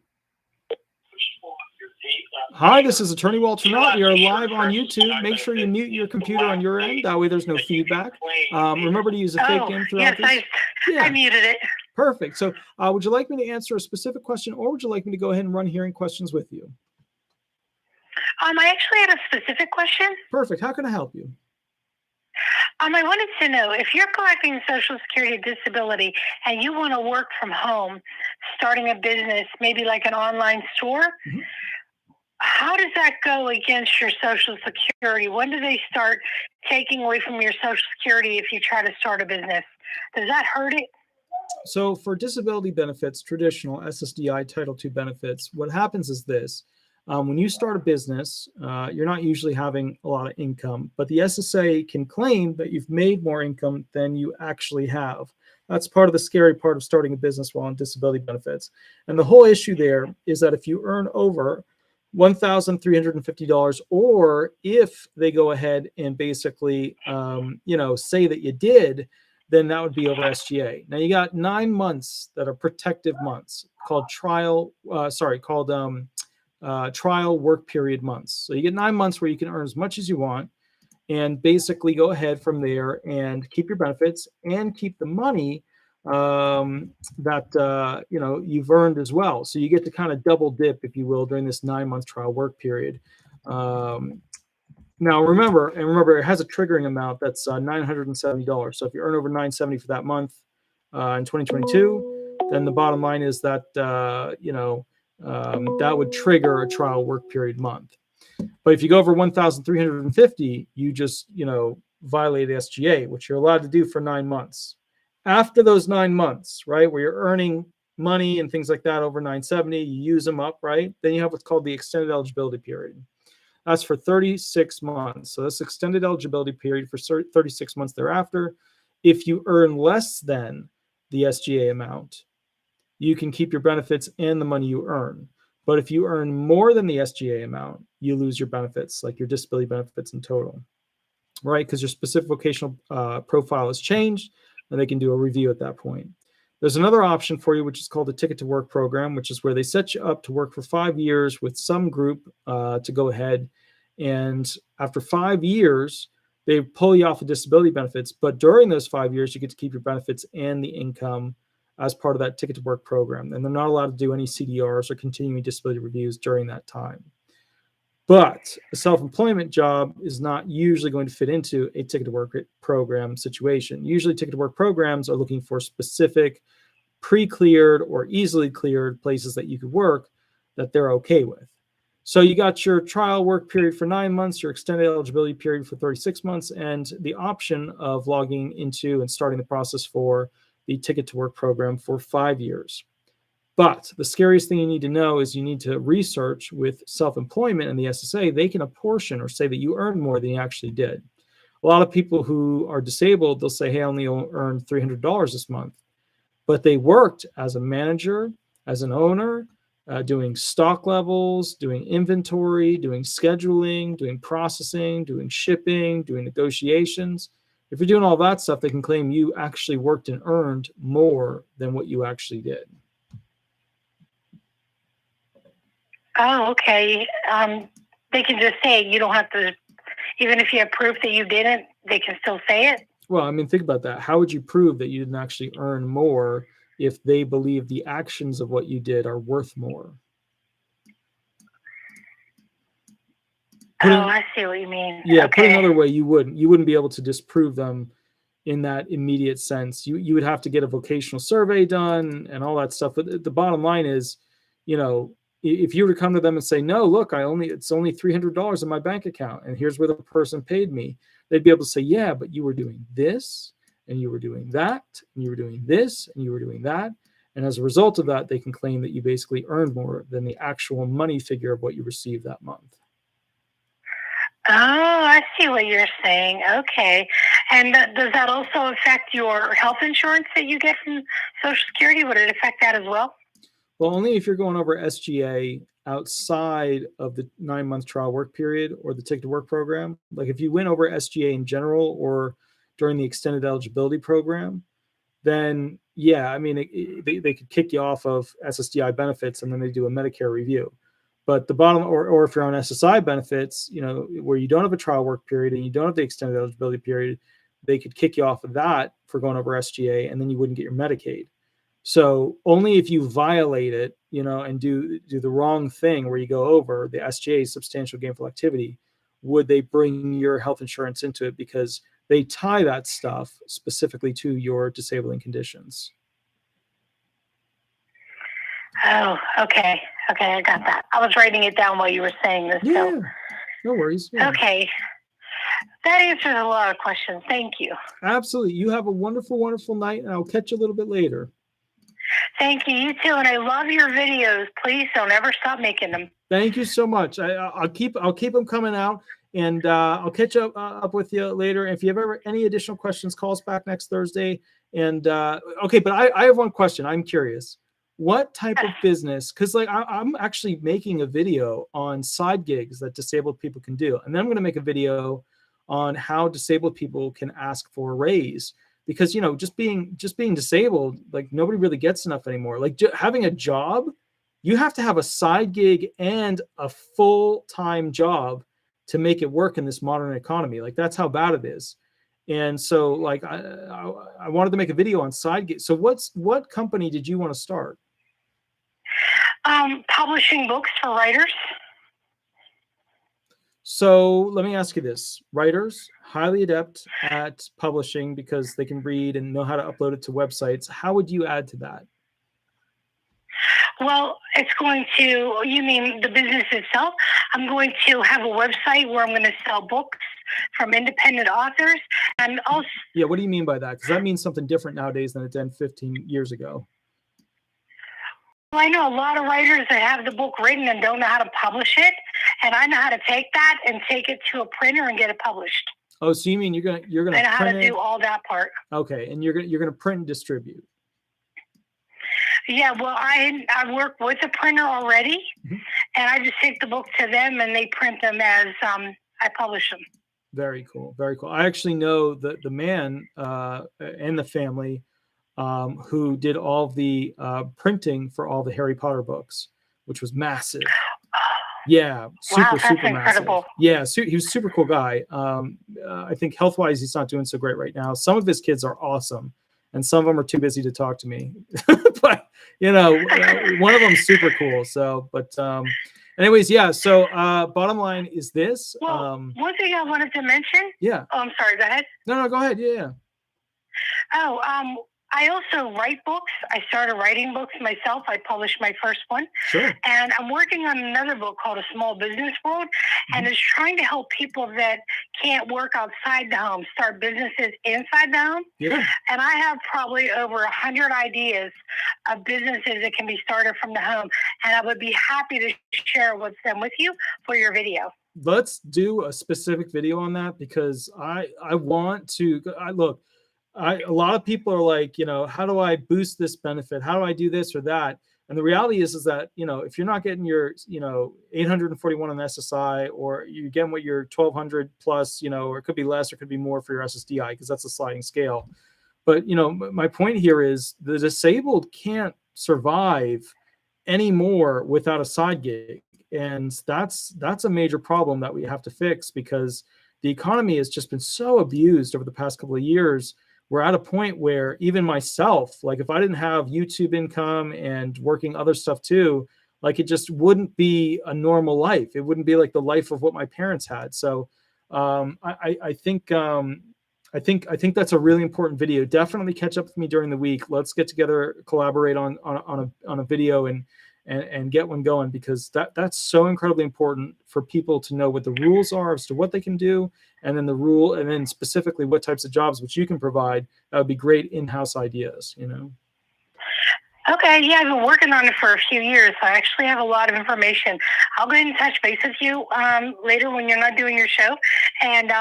Hi, this is Attorney Walter Hnot. We are live on YouTube. Make sure you mute your computer on your end. That way there's no feedback. Remember to use a fake in throughout this. I muted it. Perfect. So would you like me to answer a specific question, or would you like me to go ahead and run hearing questions with you? I actually had a specific question. Perfect. How can I help you? I wanted to know, if you're collecting Social Security disability and you want to work from home, starting a business, maybe like an online store, how does that go against your Social Security? When do they start taking away from your Social Security if you try to start a business? Does that hurt it? So for disability benefits, traditional SSDI Title II benefits, what happens is this. When you start a business, you're not usually having a lot of income, but the SSA can claim that you've made more income than you actually have. That's part of the scary part of starting a business while on disability benefits. And the whole issue there is that if you earn over $1,350, or if they go ahead and basically, say that you did, then that would be over SGA. Now you got 9 months that are protective months called trial work period months. So you get 9 months where you can earn as much as you want and basically go ahead from there and keep your benefits and keep the money that you've earned as well. So you get to kind of double dip, if you will, during this 9-month trial work period. Now remember, it has a triggering amount that's $970. So if you earn over $970 for that month in 2022, then the bottom line is that that would trigger a trial work period month. But if you go over 1,350, you just violate the SGA, which you're allowed to do for 9 months. After those 9 months, right, where you're earning money and things like that over 970, you use them up, right? Then you have what's called the extended eligibility period. That's for 36 months. So that's extended eligibility period for 36 months thereafter. If you earn less than the SGA amount, you can keep your benefits and the money you earn. But if you earn more than the SGA amount, you lose your benefits, like your disability benefits in total, right? Because your specific vocational profile has changed, and they can do a review at that point. There's another option for you, which is called the Ticket to Work program, which is where they set you up to work for 5 years with some group to go ahead. And after 5 years, they pull you off of disability benefits. But during those 5 years, you get to keep your benefits and the income as part of that Ticket to Work program. And they're not allowed to do any CDRs or continuing disability reviews during that time. But a self-employment job is not usually going to fit into a Ticket to Work program situation. Usually Ticket to Work programs are looking for specific pre-cleared or easily cleared places that you could work that they're okay with. So you got your trial work period for 9 months, your extended eligibility period for 36 months, and the option of logging into and starting the process for the Ticket to Work program for 5 years. But the scariest thing you need to know is you need to research with self-employment and the SSA. They can apportion or say that you earned more than you actually did. A lot of people who are disabled, they'll say, hey, I only earned $300 this month. But they worked as a manager, as an owner, doing stock levels, doing inventory, doing scheduling, doing processing, doing shipping, doing negotiations. If you're doing all that stuff, they can claim you actually worked and earned more than what you actually did. Oh, okay. They can just say it. You don't have to, even if you have proof that you didn't, they can still say it. Well, I mean, think about that. How would you prove that you didn't actually earn more if they believe the actions of what you did are worth more? I see what you mean. Yeah, okay. put another way, you wouldn't be able to disprove them in that immediate sense. You would have to get a vocational survey done and all that stuff. But the bottom line is, if you were to come to them and say, no, look, it's only $300 in my bank account, and here's where the person paid me, they'd be able to say, yeah, but you were doing this, and you were doing that, and you were doing this, and you were doing that. And as a result of that, they can claim that you basically earned more than the actual money figure of what you received that month. Oh, I see what you're saying. Okay. And does that also affect your health insurance that you get from Social Security? Would it affect that as well? Well, only if you're going over SGA outside of the 9-month trial work period or the Ticket to Work program. Like if you went over SGA in general or during the extended eligibility program, then yeah, I mean, they could kick you off of SSDI benefits and then they do a Medicare review. But the bottom, or if you're on SSI benefits, where you don't have a trial work period and you don't have the extended eligibility period, they could kick you off of that for going over SGA, and then you wouldn't get your Medicaid. So only if you violate it, and do the wrong thing where you go over the SGA, substantial gainful activity, would they bring your health insurance into it, because they tie that stuff specifically to your disabling conditions. Oh, okay. Okay, I got that. I was writing it down while you were saying this. Yeah, so. No worries. Yeah. Okay. That answers a lot of questions. Thank you. Absolutely. You have a wonderful, wonderful night, and I'll catch you a little bit later. Thank you. You too. And I love your videos. Please don't ever stop making them. Thank you so much. I'll keep them coming out, and I'll catch up with you later. If you have ever any additional questions, call us back next Thursday. And okay, but I have one question. I'm curious. What type of business? Because I'm actually making a video on side gigs that disabled people can do, and then I'm going to make a video on how disabled people can ask for a raise. Because just being disabled, like nobody really gets enough anymore. Like having a job, you have to have a side gig and a full-time job to make it work in this modern economy. Like that's how bad it is. And so like I wanted to make a video on side gigs. So what company did you want to start? Publishing books for writers. So let me ask you this. Writers, highly adept at publishing because they can read and know how to upload it to websites. How would you add to that? Well, you mean the business itself? I'm going to have a website where I'm going to sell books from independent authors. And also, yeah, what do you mean by that? Because that means something different nowadays than it did 15 years ago. Well, I know a lot of writers that have the book written and don't know how to publish it. And I know how to take that and take it to a printer and get it published. Oh, so you mean you're gonna I know how to do all that part. Okay, and you're gonna print and distribute. Yeah, well, I work with a printer already, and I just take the book to them and they print them as I publish them. Very cool, very cool. I actually know the man and the family who did all the printing for all the Harry Potter books, which was massive. Yeah, super incredible. Massive. Yeah, he was a super cool guy. I think health-wise, he's not doing so great right now. Some of his kids are awesome, and some of them are too busy to talk to me. But one of them is super cool. So, but anyways, yeah. So, bottom line is this. Well, one thing I wanted to mention. Yeah. Oh, I'm sorry. Go ahead. No, go ahead. Yeah. Oh, I also write books. I started writing books myself. I published my first one. Sure. And I'm working on another book called A Small Business World. And it's trying to help people that can't work outside the home start businesses inside the home. Yeah. And I have probably over 100 ideas of businesses that can be started from the home. And I would be happy to share them with you for your video. Let's do a specific video on that, because I want to look. A lot of people are like, how do I boost this benefit? How do I do this or that? And the reality is that, if you're not getting your, 841 on the SSI, or you get what your 1200 plus, or it could be less, or it could be more for your SSDI, because that's a sliding scale. But, my point here is the disabled can't survive anymore without a side gig. And that's a major problem that we have to fix, because the economy has just been so abused over the past couple of years. We're at a point where even myself, like if I didn't have YouTube income and working other stuff too, like it just wouldn't be a normal life. It wouldn't be like the life of what my parents had. So I think I think that's a really important video. Definitely catch up with me during the week. Let's get together, collaborate on a video and get one going, because that's so incredibly important for people to know what the rules are as to what they can do, and then specifically what types of jobs which you can provide. That would be great in-house ideas, you know. Okay, yeah, I've been working on it for a few years, so I actually have a lot of information. I'll go ahead and touch base with you later when you're not doing your show, and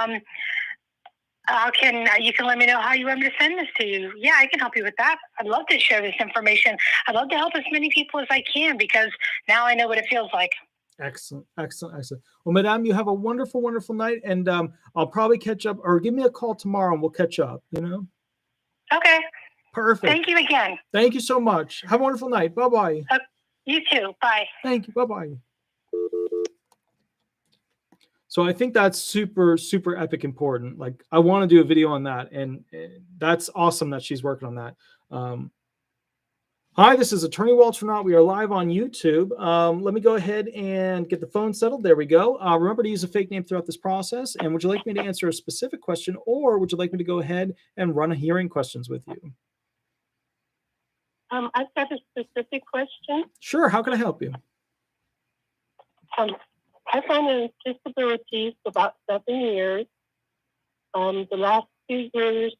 you can let me know how you want me to send this to you. Yeah, I can help you with that. I'd love to share this information. I'd love to help as many people as I can, because now I know what it feels like. Excellent. Well, Madame, you have a wonderful, wonderful night, and I'll probably catch up, or give me a call tomorrow and we'll catch up, you know? Okay. Perfect. Thank you again. Thank you so much. Have a wonderful night. Bye-bye. You too. Bye. Thank you. Bye-bye. So I think that's super, super epic important. Like, I want to do a video on that, and that's awesome that she's working on that. Hi, this is Attorney Walter Hnot. We are live on YouTube. Let me go ahead and get the phone settled. There we go. Remember to use a fake name throughout this process. And would you like me to answer a specific question, or would you like me to go ahead and run a hearing questions with you? I've got a specific question. Sure. How can I help you? I've been in disabilities for about 7 years. The last 2 years,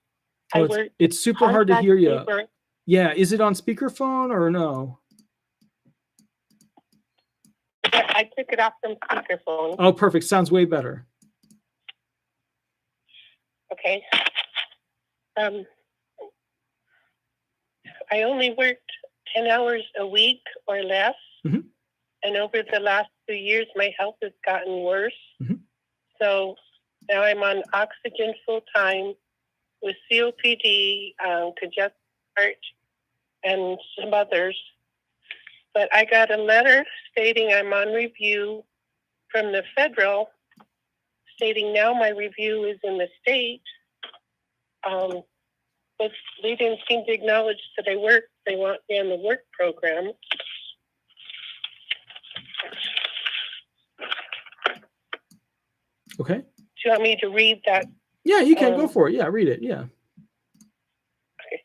it's super hard to hear you. Paper. Yeah. Is it on speakerphone or no? I took it off from speakerphone. Oh, perfect. Sounds way better. Okay. I only worked 10 hours a week or less. Mm-hmm. And over the last 2 years, my health has gotten worse. Mm-hmm. So now I'm on oxygen full time with COPD, congestive heart, and some others. But I got a letter stating I'm on review from the federal, stating now my review is in the state. But they didn't seem to acknowledge that I work. They want me on the work program. Okay. Do you want me to read that? Yeah, you can go for it. Yeah, read it. Yeah. Okay.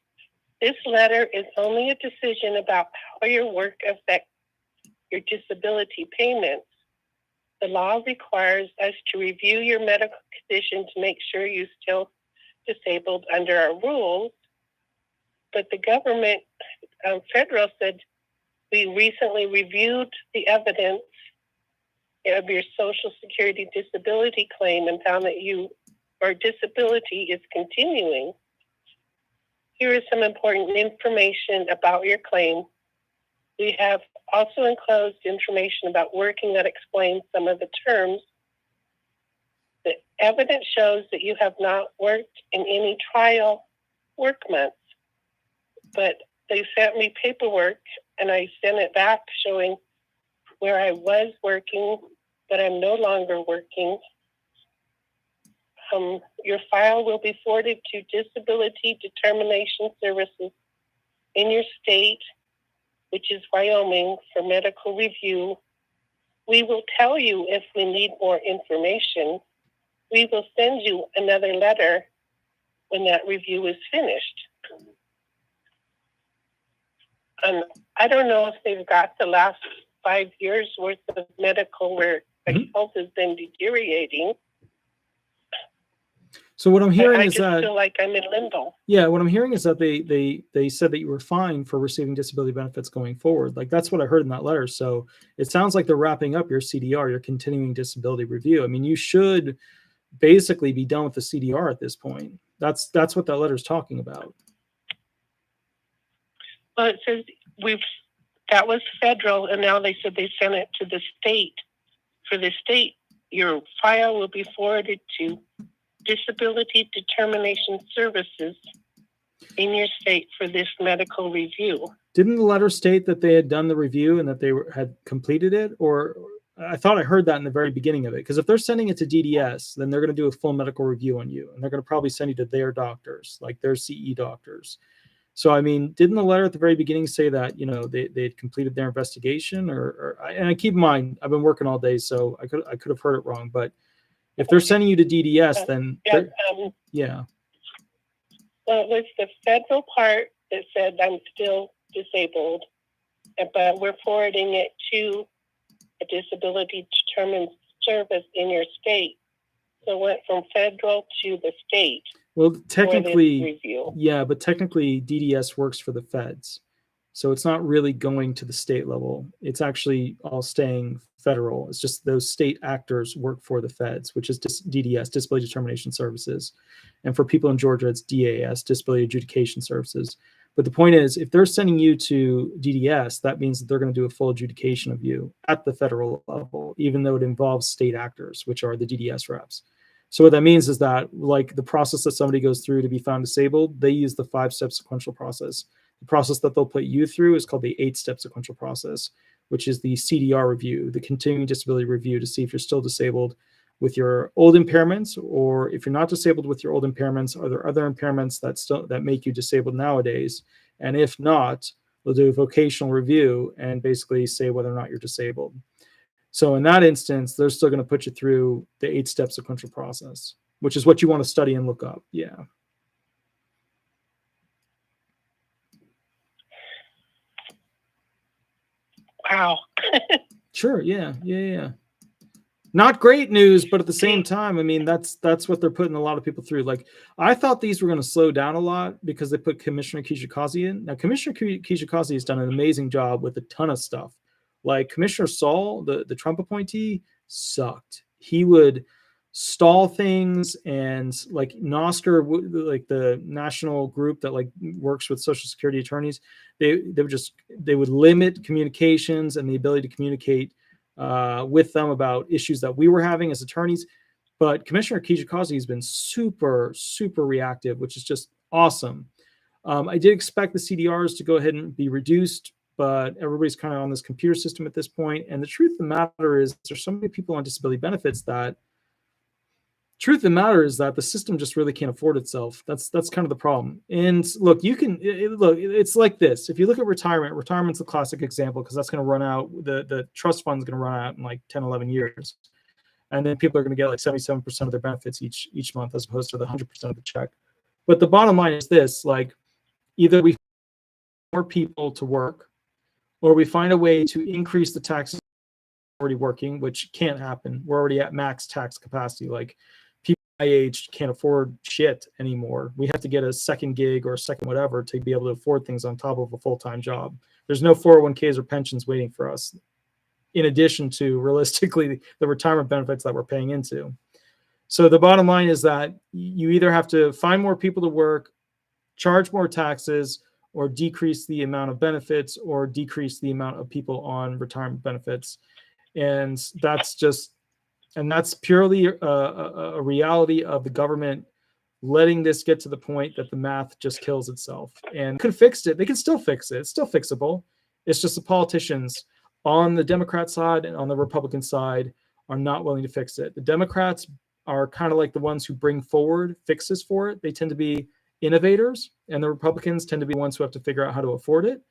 This letter is only a decision about how your work affects your disability payments. The law requires us to review your medical condition to make sure you're still disabled under our rules. But the government, federal, said we recently reviewed the evidence of your Social Security disability claim and found that your disability is continuing. Here is some important information about your claim. We have also enclosed information about working that explains some of the terms. The evidence shows that you have not worked in any trial work months, but they sent me paperwork and I sent it back showing where I was working, but I'm no longer working. Your file will be forwarded to Disability Determination Services in your state, which is Wyoming, for medical review. We will tell you if we need more information. We will send you another letter when that review is finished. I don't know if they've got the last 5 years worth of medical where my health has been deteriorating. So what I'm hearing I is just that feel like I'm in limbo. Yeah, what I'm hearing is that they said that you were fine for receiving disability benefits going forward. Like, that's what I heard in that letter. So it sounds like they're wrapping up your CDR, your continuing disability review. I mean, you should basically be done with the CDR at this point. That's what that letter is talking about. Well, it says that was federal, and now they said they sent it to the state. For the state, your file will be forwarded to Disability Determination Services in your state for this medical review. Didn't the letter state that they had done the review and that they had completed it? Or I thought I heard that in the very beginning of it. Because if they're sending it to DDS, then they're going to do a full medical review on you. And they're going to probably send you to their doctors, like their CE doctors. So, I mean, didn't the letter at the very beginning say that, you know, they had completed their investigation? And I keep in mind, I've been working all day, so I could have heard it wrong. But if they're sending you to DDS, then yeah. Well, it was the federal part that said I'm still disabled, but we're forwarding it to a disability determined service in your state. So it went from federal to the state. Well, technically, review. yeah, but technically DDS works for the feds. So it's not really going to the state level. It's actually all staying federal. It's just those state actors work for the feds, which is DDS, Disability Determination Services. And for people in Georgia, it's DAS, Disability Adjudication Services. But the point is, if they're sending you to DDS, that means that they're going to do a full adjudication of you at the federal level, even though it involves state actors, which are the DDS reps. So what that means is that, like the process that somebody goes through to be found disabled, they use the 5-step sequential process. The process that they'll put you through is called the 8-step sequential process, which is the CDR review, the continuing disability review, to see if you're still disabled with your old impairments, or if you're not disabled with your old impairments, are there other impairments that make you disabled nowadays? And if not, they'll do a vocational review and basically say whether or not you're disabled. So in that instance, they're still going to put you through the 8-step sequential process, which is what you want to study and look up. Yeah. Wow. Sure. Yeah. Not great news, but at the same time, I mean, that's what they're putting a lot of people through. Like, I thought these were going to slow down a lot because they put Commissioner Kijikazi in. Now, Commissioner Kijikazi has done an amazing job with a ton of stuff. Like Commissioner Saul, the Trump appointee, sucked. He would stall things, and like NOSCR, like the national group that like works with Social Security attorneys, they would limit communications and the ability to communicate with them about issues that we were having as attorneys. But Commissioner Kijikazi has been super reactive, which is just awesome. I did expect the CDRs to go ahead and be reduced, but everybody's kind of on this computer system at this point. And the truth of the matter is, there's so many people on disability benefits that the system just really can't afford itself. That's kind of the problem. And look, it's like this. If you look at retirement's a classic example, because that's going to run out. The trust fund's going to run out in like 10, 11 years. And then people are going to get like 77% of their benefits each month, as opposed to the 100% of the check. But the bottom line is this: like, either we find more people to work, or we find a way to increase the taxes already working, which can't happen. We're already at max tax capacity. Like, people my age can't afford shit anymore. We have to get a second gig or a second whatever to be able to afford things on top of a full-time job. There's no 401ks or pensions waiting for us, in addition to realistically the retirement benefits that we're paying into. So the bottom line is that you either have to find more people to work, charge more taxes, or decrease the amount of benefits, or decrease the amount of people on retirement benefits. And that's purely a reality of the government letting this get to the point that the math just kills itself. And could fix it. They can still fix it. It's still fixable. It's just the politicians on the Democrat side and on the Republican side are not willing to fix it. The Democrats are kind of like the ones who bring forward fixes for it. They tend to be innovators, and the Republicans tend to be the ones who have to figure out how to afford it.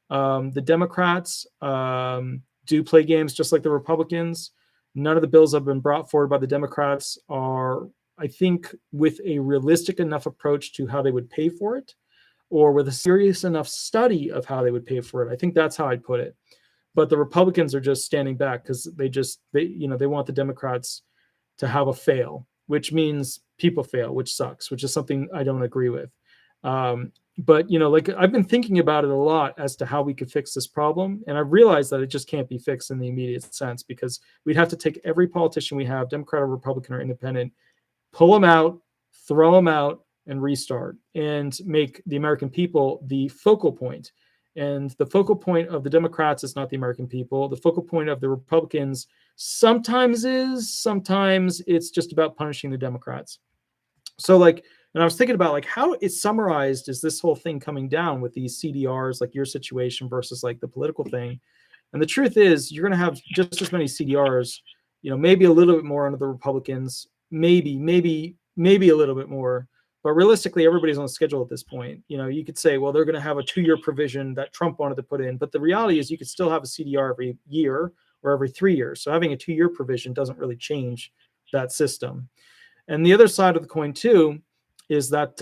The Democrats do play games just like the Republicans. None of the bills that have been brought forward by the Democrats are, I think, with a realistic enough approach to how they would pay for it, or with a serious enough study of how they would pay for it. I think that's how I'd put it. But the Republicans are just standing back because they want the Democrats to have a fail, which means people fail, which sucks, which is something I don't agree with. But, like, I've been thinking about it a lot as to how we could fix this problem. And I've realized that it just can't be fixed in the immediate sense, because we'd have to take every politician we have, Democrat or Republican or independent, pull them out, throw them out, and restart, and make the American people the focal point. And the focal point of the Democrats is not the American people. The focal point of the Republicans sometimes it's just about punishing the Democrats. So, like, and I was thinking about, like, how it's summarized is this whole thing coming down with these CDRs, like your situation versus like the political thing. And the truth is, you're going to have just as many CDRs, maybe a little bit more under the Republicans, maybe a little bit more. But realistically, everybody's on a schedule at this point. You could say, well, they're going to have a 2-year provision that Trump wanted to put in. But the reality is, you could still have a CDR every year or every 3 years. So having a 2-year provision doesn't really change that system. And the other side of the coin, too, is that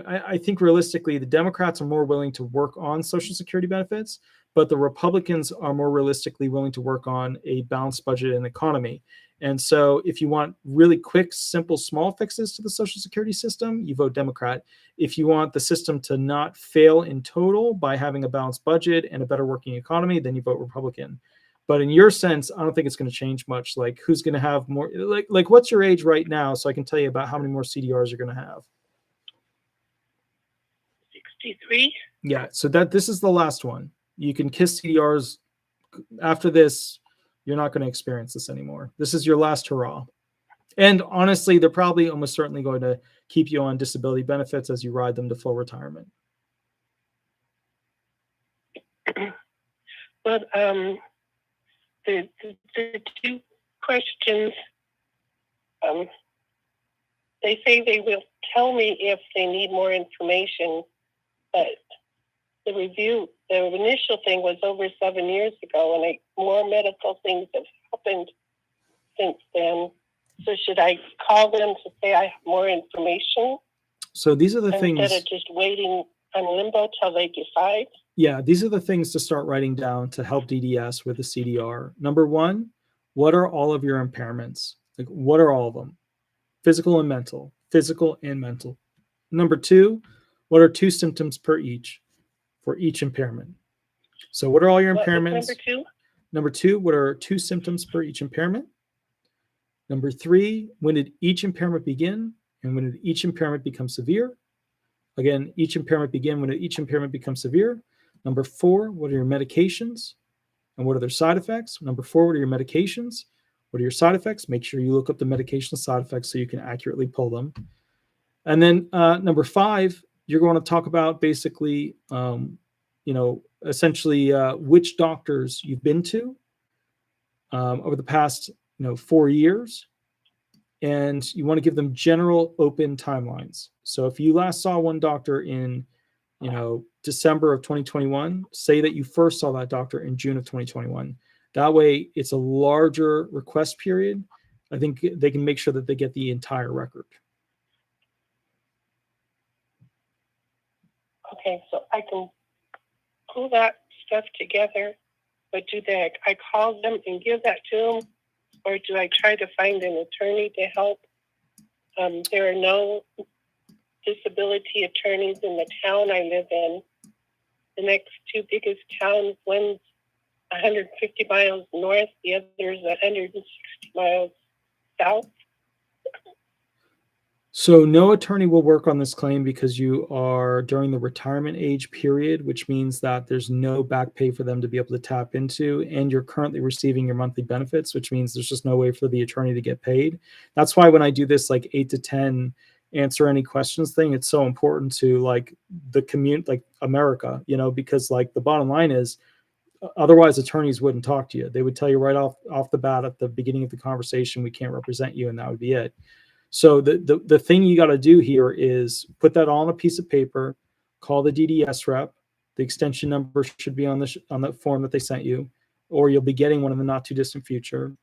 I think realistically the Democrats are more willing to work on Social Security benefits, but the Republicans are more realistically willing to work on a balanced budget and economy. And so if you want really quick, simple, small fixes to the Social Security system, you vote Democrat. If you want the system to not fail in total by having a balanced budget and a better working economy, then you vote Republican. But in your sense, I don't think it's going to change much. Like who's going to have more, like what's your age right now? So I can tell you about how many more CDRs you're going to have. 63. Yeah. So this is the last one. You can kiss CDRs. After this, you're not going to experience this anymore. This is your last hurrah. And honestly, they're probably almost certainly going to keep you on disability benefits as you ride them to full retirement. Well, the two questions, they say they will tell me if they need more information, but the initial thing was over 7 years ago, and more medical things have happened since then. So should I call them to say I have more information? So these are the things. Instead of just waiting on limbo till they decide? Yeah, these are the things to start writing down to help DDS with the CDR. Number one, what are all of your impairments? Like, what are all of them? Physical and mental. Physical and mental. Number two, what are 2 symptoms per each for each impairment? So what are all your impairments? Number two? Number two, what are 2 symptoms per each impairment? Number three, when did each impairment begin? And when did each impairment become severe? Again, each impairment begin, when did each impairment become severe? Number four, what are your medications? And what are their side effects? Number four, what are your medications? What are your side effects? Make sure you look up the medication side effects so you can accurately pull them. And then number five, you're going to talk about basically, essentially which doctors you've been to over the past, 4 years. And you want to give them general open timelines. So if you last saw one doctor in, December of 2021, say that you first saw that doctor in June of 2021. That way it's a larger request period. I think they can make sure that they get the entire record. Okay, so I can pull that stuff together, but I call them and give that to them, or do I try to find an attorney to help? There are no disability attorneys in the town I live in. The next 2 biggest towns, one's 150 miles north, the other's 160 miles south. So no attorney will work on this claim because you are during the retirement age period, which means that there's no back pay for them to be able to tap into, and you're currently receiving your monthly benefits, which means there's just no way for the attorney to get paid. That's why when I do this 8 to 10 answer any questions thing, it's so important to the community, America, because the bottom line is otherwise attorneys wouldn't talk to you. They would tell you right off the bat at the beginning of the conversation, we can't represent you, and that would be it. So the thing you got to do here is put that all on a piece of paper, call the DDS rep. The extension number should be on the form that they sent you, or you'll be getting one in the not too distant future.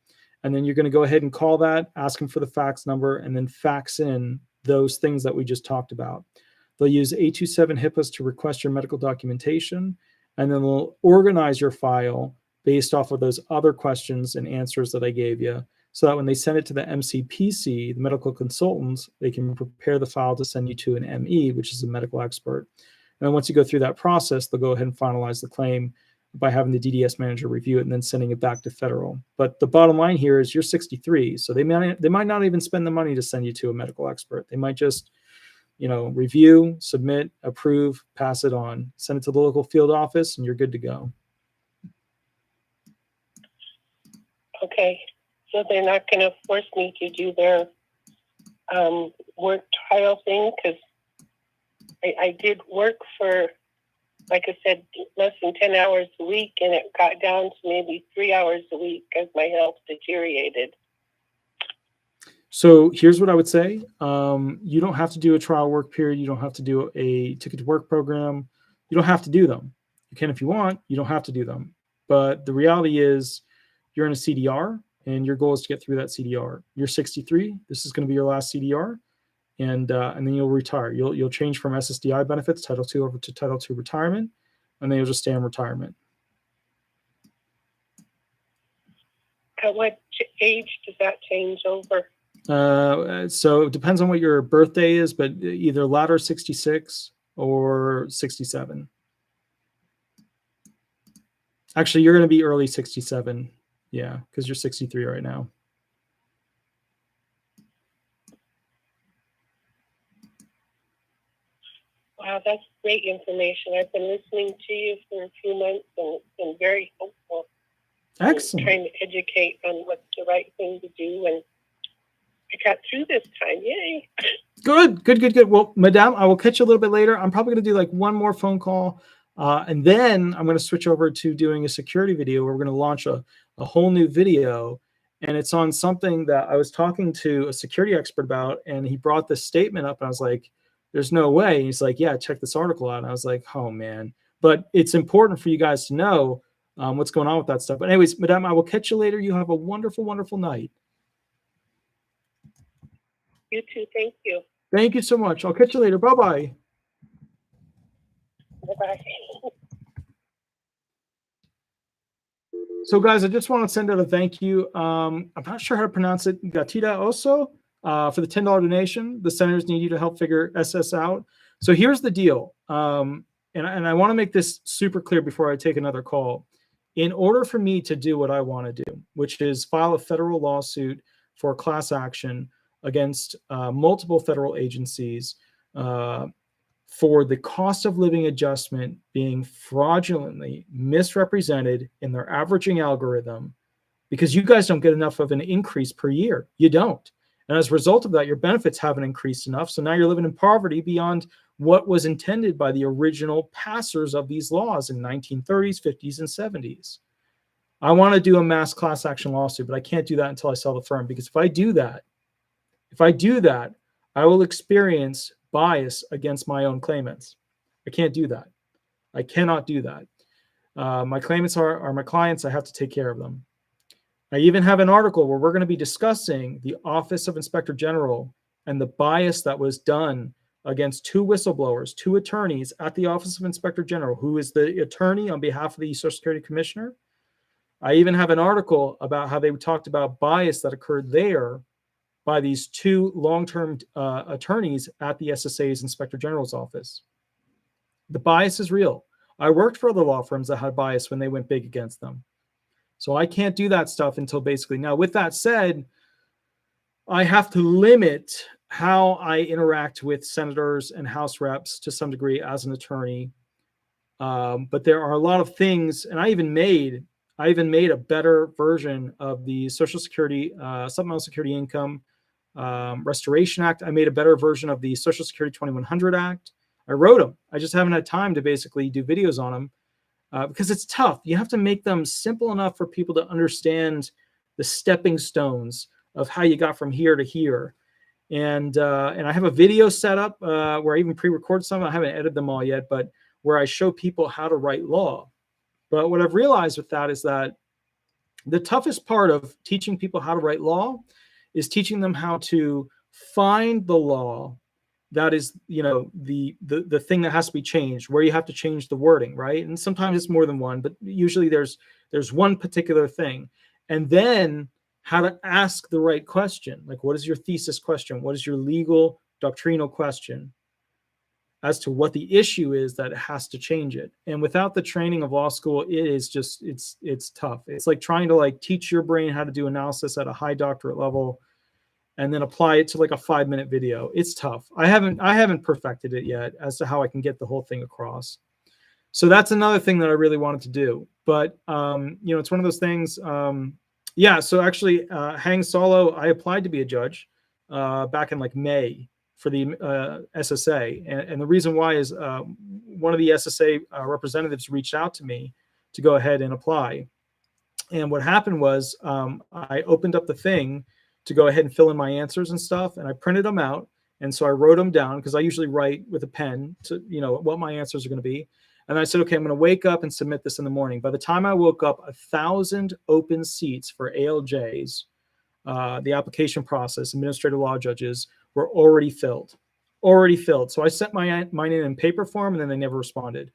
And then you're going to go ahead and call that, ask them for the fax number, and then fax in those things that we just talked about. They'll use 827 HIPAAs to request your medical documentation, and then they'll organize your file based off of those other questions and answers that I gave you, so that when they send it to the MCPC, the medical consultants, they can prepare the file to send you to an ME, which is a medical expert. And then once you go through that process, they'll go ahead and finalize the claim by having the DDS manager review it and then sending it back to federal. But the bottom line here is you're 63, so they might not even spend the money to send you to a medical expert. They might just, review, submit, approve, pass it on, send it to the local field office, and you're good to go. Okay. So they're not going to force me to do their work trial thing, because I did work for, like I said, less than 10 hours a week, and it got down to maybe 3 hours a week as my health deteriorated. So here's what I would say. You don't have to do a trial work period. You don't have to do a ticket to work program. You don't have to do them. You can if you want. You don't have to do them. But the reality is you're in a CDR, and your goal is to get through that CDR. You're 63. This is going to be your last CDR. and then you'll retire. You'll change from SSDI benefits, Title II, over to Title II retirement, and then you'll just stay in retirement. At what age does that change over? So it depends on what your birthday is, but either latter 66 or 67. Actually, you're going to be early 67. Yeah, because you're 63 right now. Wow, that's great information. I've been listening to you for a few months, and it's been very helpful. Excellent. Trying to educate on what's the right thing to do, and I got through this time. Yay! Good. Well, Madame, I will catch you a little bit later. I'm probably going to do like one more phone call, and then I'm going to switch over to doing a security video where we're going to launch a whole new video, and it's on something that I was talking to a security expert about, and he brought this statement up, and I was like, there's no way. And he's like, yeah, check this article out. And I was like, oh, man. But it's important for you guys to know what's going on with that stuff. But anyways, Madame, I will catch you later. You have a wonderful, wonderful night. You too. Thank you. Thank you so much. I'll catch you later. Bye-bye. Bye-bye. So, guys, I just want to send out a thank you. I'm not sure how to pronounce it. Gatita also for the $10 donation. The senators need you to help figure SS out. So here's the deal. And I want to make this super clear before I take another call. In order for me to do what I want to do, which is file a federal lawsuit for class action against multiple federal agencies for the cost of living adjustment being fraudulently misrepresented in their averaging algorithm, because you guys don't get enough of an increase per year. You don't. And as a result of that, your benefits haven't increased enough. So now you're living in poverty beyond what was intended by the original passers of these laws in 1930s, 50s, and 70s. I want to do a mass class action lawsuit, but I can't do that until I sell the firm, because if I do that, I will experience bias against my own claimants. I can't do that. I cannot do that. My claimants are my clients. I have to take care of them. I even have an article where we're going to be discussing the Office of Inspector General and the bias that was done against two whistleblowers, two attorneys at the Office of Inspector General, who is the attorney on behalf of the Social Security Commissioner. I even have an article about how they talked about bias that occurred there by these two long-term attorneys at the SSA's Inspector General's office. The bias is real. I worked for other law firms that had bias when they went big against them. So I can't do that stuff until basically now. With that said, I have to limit how I interact with senators and House reps to some degree as an attorney. But there are a lot of things, and I even made a better version of the Social Security Supplemental Security Income Restoration Act. I made a better version of the Social Security 2100 Act. I wrote them. I just haven't had time to basically do videos on them. Because it's tough. You have to make them simple enough for people to understand the stepping stones of how you got from here to here. And I have a video set up where I even pre-record some. I haven't edited them all yet, but where I show people how to write law. But what I've realized with that is that the toughest part of teaching people how to write law is teaching them how to find the law that is, the thing that has to be changed, where you have to change the wording, right? And sometimes it's more than one, but usually there's one particular thing. And then how to ask the right question. Like, what is your thesis question? What is your legal doctrinal question as to what the issue is that it has to change it? And without the training of law school, it is just, it's tough. It's like trying to teach your brain how to do analysis at a high doctorate level and then apply it to like a 5-minute video. It's tough. I haven't perfected it yet as to how I can get the whole thing across. So that's another thing that I really wanted to do. But, it's one of those things. So actually, Hang Solo, I applied to be a judge back in May for the SSA. And the reason why is one of the SSA representatives reached out to me to go ahead and apply. And what happened was I opened up the thing to go ahead and fill in my answers and stuff. And I printed them out. And so I wrote them down because I usually write with a pen to, what my answers are going to be. And I said, okay, I'm going to wake up and submit this in the morning. By the time I woke up, 1,000 open seats for ALJs the application process, administrative law judges, were already filled. Already filled. So I sent mine in paper form, and then they never responded.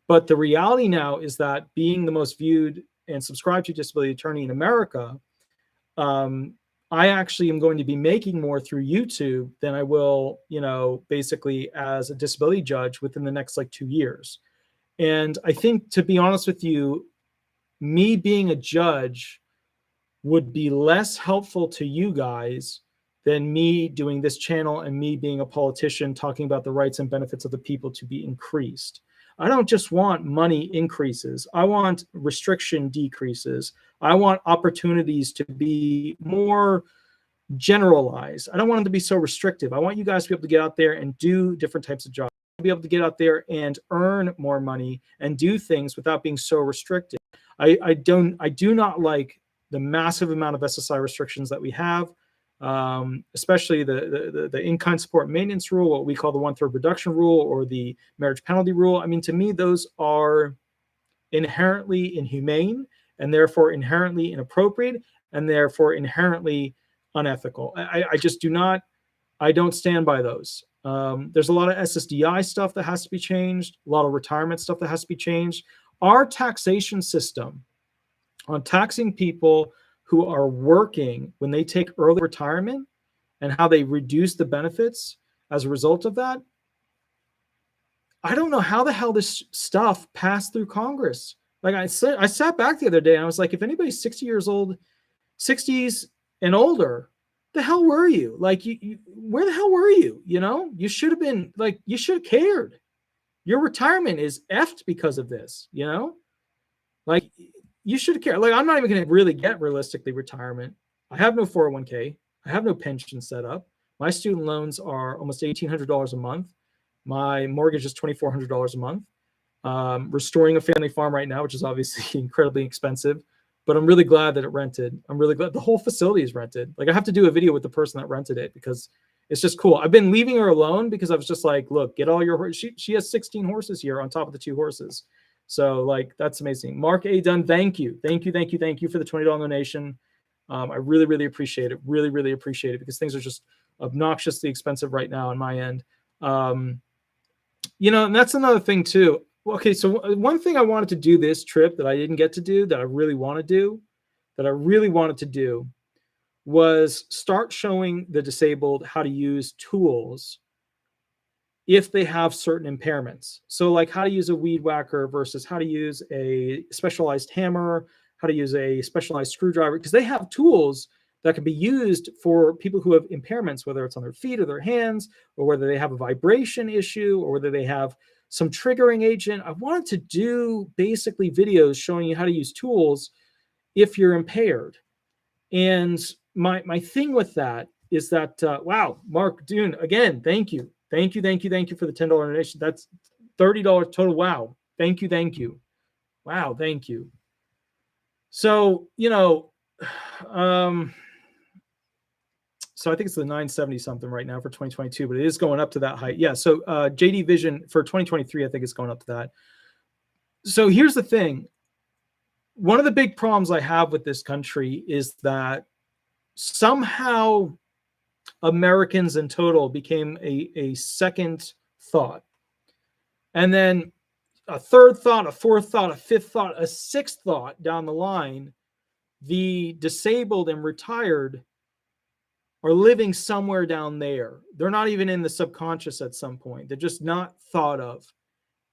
But the reality now is that being the most viewed and subscribed to disability attorney in America, I actually am going to be making more through YouTube than I will, basically as a disability judge within the next like 2 years. And I think, to be honest with you, me being a judge would be less helpful to you guys than me doing this channel and me being a politician talking about the rights and benefits of the people to be increased. I don't just want money increases. I want restriction decreases. I want opportunities to be more generalized. I don't want them to be so restrictive. I want you guys to be able to get out there and do different types of jobs, be able to get out there and earn more money and do things without being so restricted. I do not like the massive amount of SSI restrictions that we have, especially the in-kind support maintenance rule, what we call the 1/3 reduction rule, or the marriage penalty rule. I mean, to me, those are inherently inhumane and therefore inherently inappropriate and therefore inherently unethical. I just do not, I don't stand by those. There's a lot of SSDI stuff that has to be changed, a lot of retirement stuff that has to be changed. Our taxation system on taxing people who are working when they take early retirement and how they reduce the benefits as a result of that. I don't know how the hell this stuff passed through Congress. Like I sat back the other day and I was like, if anybody's 60 years old, 60s and older, the hell were you? Like, where the hell were you? You should have been like, you should have cared. Your retirement is effed because of this, like you should care. Like, I'm not even going to really get realistically retirement. I have no 401k. I have no pension set up. My student loans are almost $1,800 a month. My mortgage is $2,400 a month. Restoring a family farm right now, which is obviously incredibly expensive, but I'm really glad that it rented. I'm really glad the whole facility is rented. Like, I have to do a video with the person that rented it because it's just cool. I've been leaving her alone because I was just like, look, get all your horses. She has 16 horses here on top of the 2 horses. So like, that's amazing. Mark A. Dunn, thank you. Thank you for the $20 donation. I really, really appreciate it. Really, really appreciate it because things are just obnoxiously expensive right now on my end. And that's another thing too. Okay, so one thing I wanted to do this trip that I didn't get to do that I really wanted to do was start showing the disabled how to use tools if they have certain impairments. So like how to use a weed whacker versus how to use a specialized hammer, how to use a specialized screwdriver, because they have tools that can be used for people who have impairments, whether it's on their feet or their hands, or whether they have a vibration issue, or whether they have some triggering agent. I wanted to do basically videos showing you how to use tools if you're impaired. And my thing with that is that, wow, Mark Dune, again, thank you. Thank you for the $10 donation. That's $30 total. Wow. Thank you. Wow. Thank you. So, so I think it's the 970 something right now for 2022, but it is going up to that height. Yeah. So JD Vision for 2023, I think it's going up to that. So here's the thing. One of the big problems I have with this country is that somehow Americans in total became a second thought. And then a third thought, a fourth thought, a fifth thought, a sixth thought down the line, the disabled and retired are living somewhere down there. They're not even in the subconscious at some point. They're just not thought of.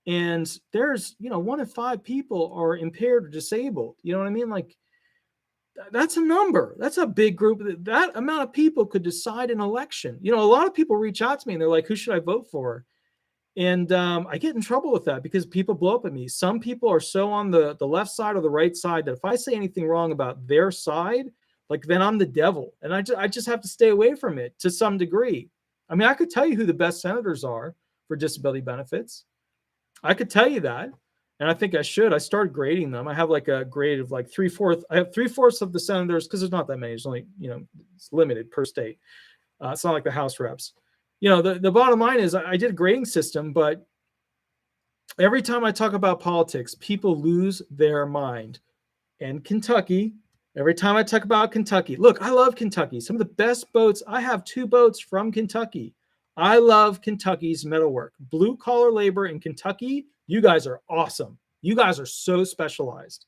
And there's, 1 in 5 people are impaired or disabled. You know what I mean? Like, that's a number. That's a big group. That amount of people could decide an election. A lot of people reach out to me and they're like, who should I vote for? And I get in trouble with that because people blow up at me. Some people are so on the left side or the right side that if I say anything wrong about their side, like, then I'm the devil. And I just have to stay away from it to some degree. I mean, I could tell you who the best senators are for disability benefits. I could tell you that. And I think I should. I started grading them. I have like a grade of like 3/4. I have 3/4 of the senators because there's not that many. There's only, it's limited per state. It's not like the House reps. The bottom line is I did a grading system, but every time I talk about politics, people lose their mind. And Kentucky, Every time I talk about Kentucky, look, I love Kentucky. Some of the best boats. I have 2 boats from Kentucky. I love Kentucky's metalwork. Blue collar labor in Kentucky, you guys are awesome. You guys are so specialized.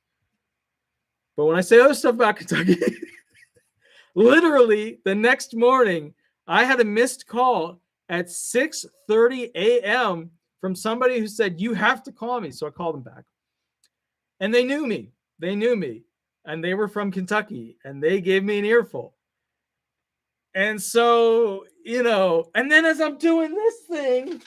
But when I say other stuff about Kentucky, literally the next morning, I had a missed call at 6:30 a.m. from somebody who said, you have to call me. So I called them back. And they knew me. They knew me. And they were from Kentucky. And they gave me an earful. And so, you know, and then as I'm doing this thing,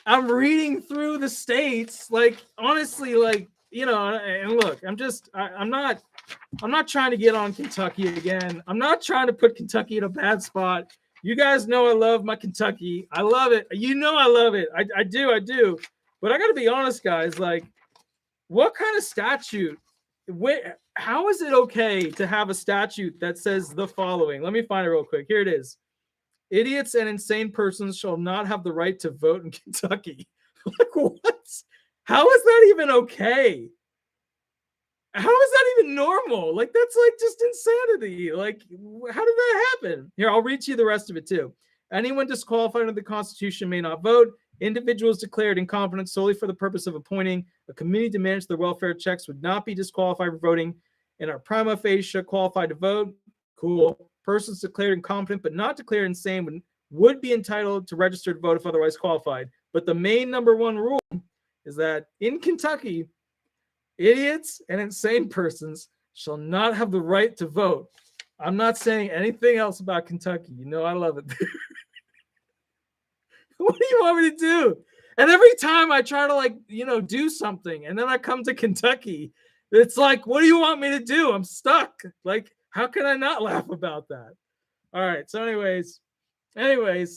I'm reading through the states, like, honestly, like, you know, and look, I'm not trying to get on Kentucky again. I'm not trying to put Kentucky in a bad spot. You guys know I love my Kentucky. I love it. You know I love it. I do. But I got to be honest, guys, like, what kind of statute? How is it okay to have a statute that says the following? Let me find it real quick. Here it is. Idiots and insane persons shall not have the right to vote in Kentucky. Like, what? How is that even okay? How is that even normal? Like, that's like just insanity. Like, how did that happen? Here, I'll read to you the rest of it too. Anyone disqualified under the Constitution may not vote. Individuals declared incompetent solely for the purpose of appointing a committee to manage their welfare checks would not be disqualified for voting and are prima facie qualified to vote. Cool. Persons declared incompetent but not declared insane would be entitled to register to vote if otherwise qualified. But the main number 1 rule is that in Kentucky, idiots and insane persons shall not have the right to vote. I'm not saying anything else about Kentucky. You know I love it. What do you want me to do? And every time I try to, like, you know, do something, and then I come to Kentucky, it's like, what do you want me to do? I'm stuck. Like, how can I not laugh about that? All right. So anyways,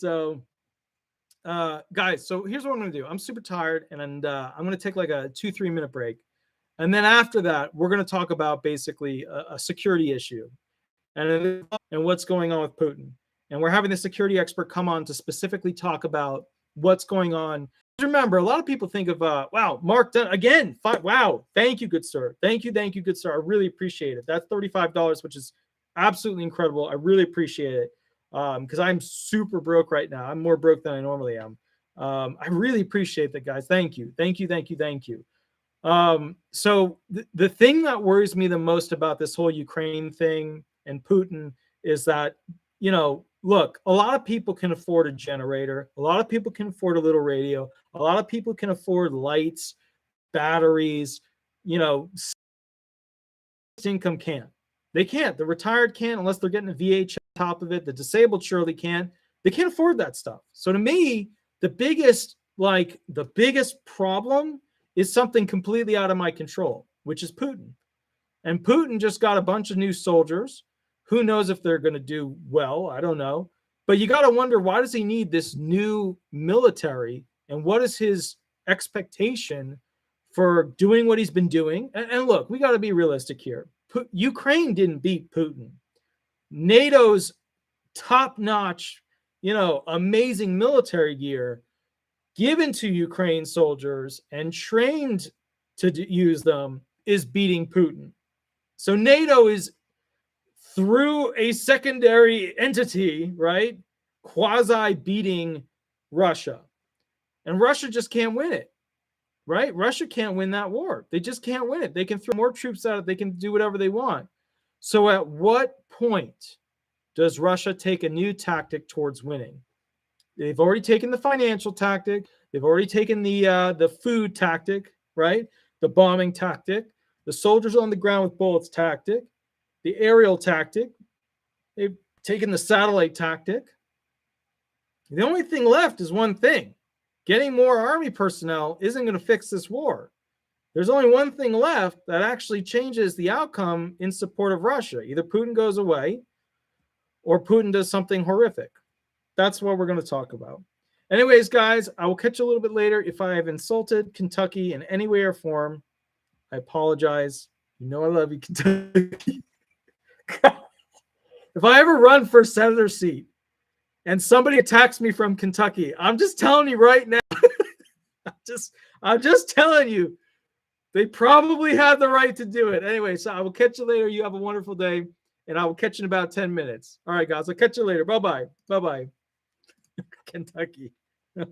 so guys, so here's what I'm going to do. I'm super tired, and I'm going to take like a 2-3 minute break. And then after that, we're going to talk about basically a security issue and what's going on with Putin. And we're having the security expert come on to specifically talk about what's going on. Remember, a lot of people think of, wow, Mark Dunn, again, wow, thank you, good sir. Thank you, good sir. I really appreciate it. That's $35, which is absolutely incredible. I really appreciate it because I'm super broke right now. I'm more broke than I normally am. I really appreciate that, guys. Thank you. So the thing that worries me the most about this whole Ukraine thing and Putin is that, you know, look, a lot of people can afford a generator. A lot of people can afford a little radio. A lot of people can afford lights, batteries, you know, income can't. They can't. The retired can't unless they're getting a VH on top of it. The disabled surely can. They can't afford that stuff. So to me, the biggest problem is something completely out of my control, which is Putin. And Putin just got a bunch of new soldiers. Who knows if they're going to do well? I don't know. But you got to wonder, why does he need this new military? And what is his expectation for doing what he's been doing? And look, we got to be realistic here. Ukraine didn't beat Putin. NATO's top-notch, you know, amazing military gear given to Ukraine soldiers and trained to use them is beating Putin. So NATO is, through a secondary entity, right, quasi beating Russia. And Russia just can't win it, right? Russia can't win that war. They just can't win it. They can throw more troops at it. They can do whatever they want. So at what point does Russia take a new tactic towards winning? They've already taken the financial tactic. They've already taken the food tactic, right? The bombing tactic, the soldiers on the ground with bullets tactic, the aerial tactic. They've taken the satellite tactic. The only thing left is one thing. Getting more army personnel isn't going to fix this war. There's only one thing left that actually changes the outcome in support of Russia. Either Putin goes away or Putin does something horrific. That's what we're going to talk about. Anyways, guys, I will catch you a little bit later. If I have insulted Kentucky in any way or form, I apologize. You know I love you, Kentucky. If I ever run for senator seat and somebody attacks me from Kentucky, I'm just telling you right now. I'm just telling you, They probably had the right to do it. Anyway, so I will catch you later. You have a wonderful day, and I will catch you in about 10 minutes. All right, guys. I'll catch you later. Bye-bye. Bye-bye. Kentucky.